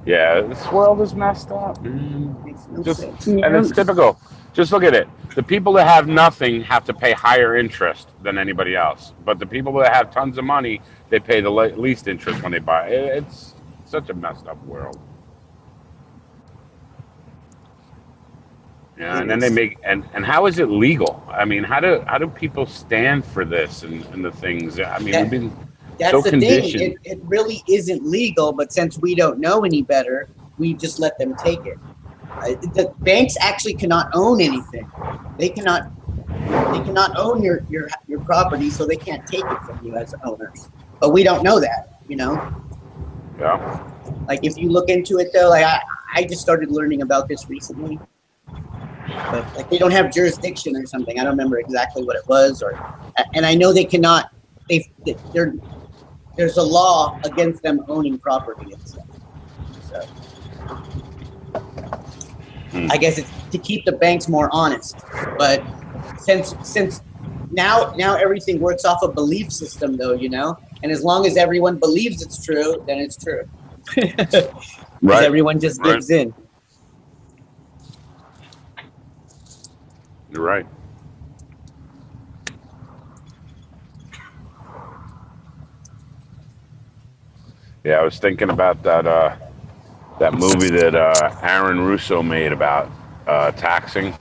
Yeah, this world is messed up. Makes no sense. And it's typical. Just look at it. The people that have nothing have to pay higher interest than anybody else. But the people that have tons of money, they pay the least interest when they buy. It's such a messed up world. Yeah, and then they make and how is it legal? I mean, how do people stand for this and the things? I mean, we've been that's so the conditioned. thing. It really isn't legal, but since we don't know any better, we just let them take it. The banks actually cannot own anything. They cannot own your property, so they can't take it from you as owners. But we don't know that, you know. Yeah. Like if you look into it though, like I just started learning about this recently. But like they don't have jurisdiction or something. I don't remember exactly what it was, and I know they cannot. There's a law against them owning property and stuff. So I guess it's to keep the banks more honest. But since now everything works off a belief system, though, you know. And as long as everyone believes it's true, then it's true. Right. Everyone just gives in. You're right. Yeah, I was thinking about that movie that Aaron Russo made about taxing,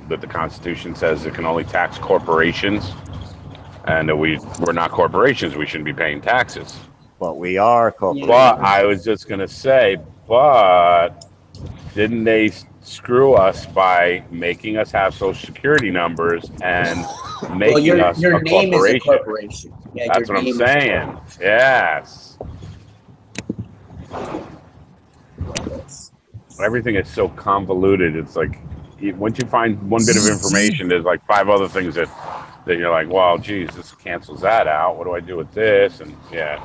that the Constitution says it can only tax corporations, and that we're not corporations, we shouldn't be paying taxes. But we are corporations. But I was just going to say, but didn't they screw us by making us have social security numbers and making us your a name corporation? Is a corporation. Yeah, that's what I'm saying. Yes. Everything is so convoluted. It's like once you find one bit of information, there's like 5 other things that you're like, well, geez, this cancels that out. What do I do with this? And yeah,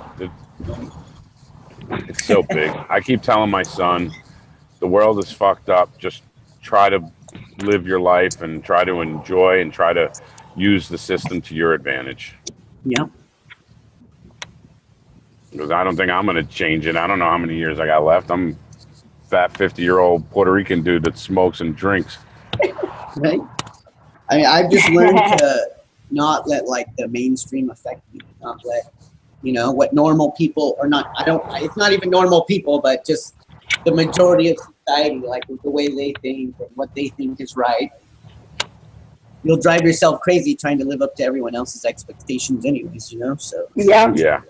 it's so big. I keep telling my son, the world is fucked up. Just try to live your life and try to enjoy and try to use the system to your advantage. Yeah. Because I don't think I'm going to change it. I don't know how many years I got left. I'm a fat 50-year-old Puerto Rican dude that smokes and drinks. Right. I mean, I've just learned to not let like the mainstream affect me. Not let, you know, what normal people are not. It's not even normal people, but just the majority of society, like the way they think and what they think is right. You'll drive yourself crazy trying to live up to everyone else's expectations, anyways. You know. So. Yeah. Yeah.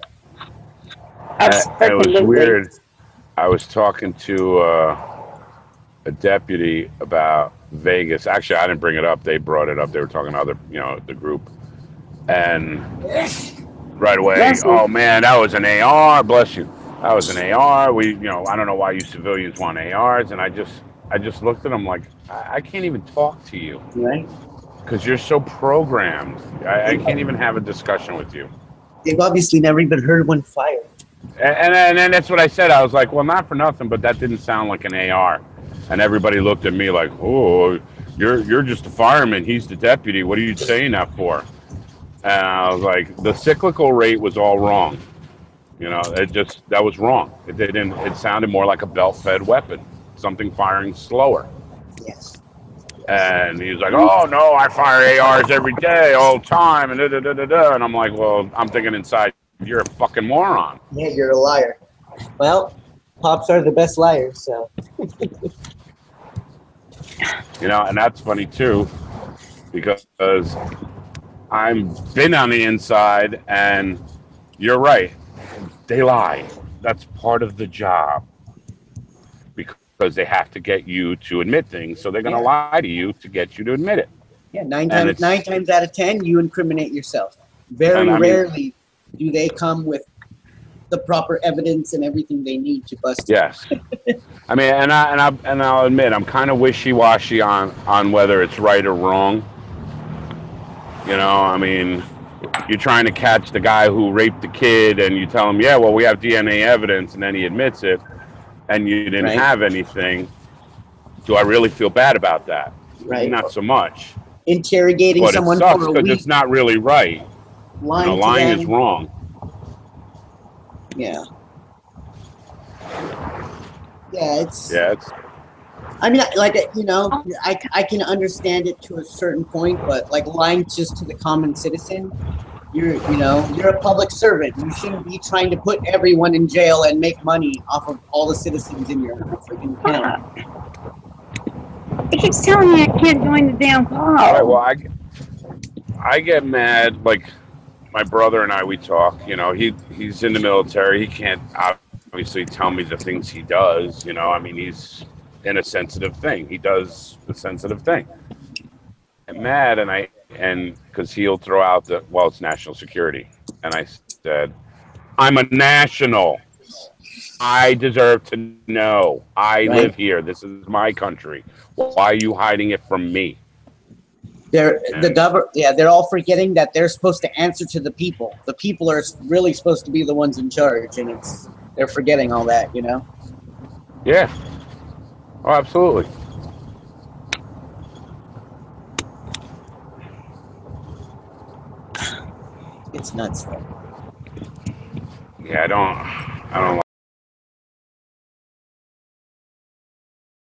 It was weird. I was talking to a deputy about Vegas. Actually, I didn't bring it up. They brought it up. They were talking to the group. And right away, oh man, that was an AR. Bless you. That was an AR. I don't know why you civilians want ARs. And I just I just looked at him like, I can't even talk to you Right? because you're so programmed. I can't even have a discussion with you. They've obviously never even heard one fired. And then that's what I said. I was like, well, not for nothing, but that didn't sound like an AR. And everybody looked at me like, oh, you're just a fireman. He's the deputy. What are you saying that for? And I was like, the cyclical rate was all wrong. You know, that was wrong. It sounded more like a belt-fed weapon, something firing slower. Yes. And he was like, oh, no, I fire ARs every day, all the time, and da-da-da-da-da. And I'm like, well, I'm thinking inside, you're a fucking moron. Yeah, you're a liar. Well, pops are the best liars, so. You know, and that's funny, too, because I've been on the inside, and you're right. They lie. That's part of the job. Because they have to get you to admit things, so they're going to lie to you to get you to admit it. Yeah, nine times out of 10, you incriminate yourself. Very rarely do they come with the proper evidence and everything they need to bust you. Yes. I mean, and I'll admit, I'm kind of wishy-washy on whether it's right or wrong. You know, I mean, you're trying to catch the guy who raped the kid, and you tell him, yeah, well, we have DNA evidence, and then he admits it, and you didn't have anything. Do I really feel bad about that? Right. Not so much. Interrogating But someone it sucks for a because week. it's not really right. Lying, lying is wrong. Yeah. Yeah, it's. I mean, like, you know, I can understand it to a certain point, but like lying just to the common citizen, you're a public servant. You shouldn't be trying to put everyone in jail and make money off of all the citizens in your freaking town. He keeps telling me I can't join the damn call. All right, well, I get mad. Like my brother and I, we talk. You know, he's in the military. He can't obviously tell me the things he does. You know, I mean, he's in a sensitive thing. He does the sensitive thing. I'm mad, and because he'll throw out it's national security, and I said, I'm a national. I deserve to know. I live here. This is my country. Why are you hiding it from me? They're all forgetting that they're supposed to answer to the people. The people are really supposed to be the ones in charge, and they're forgetting all that, you know? Yeah. Oh, absolutely. It's nuts, though. Yeah, I don't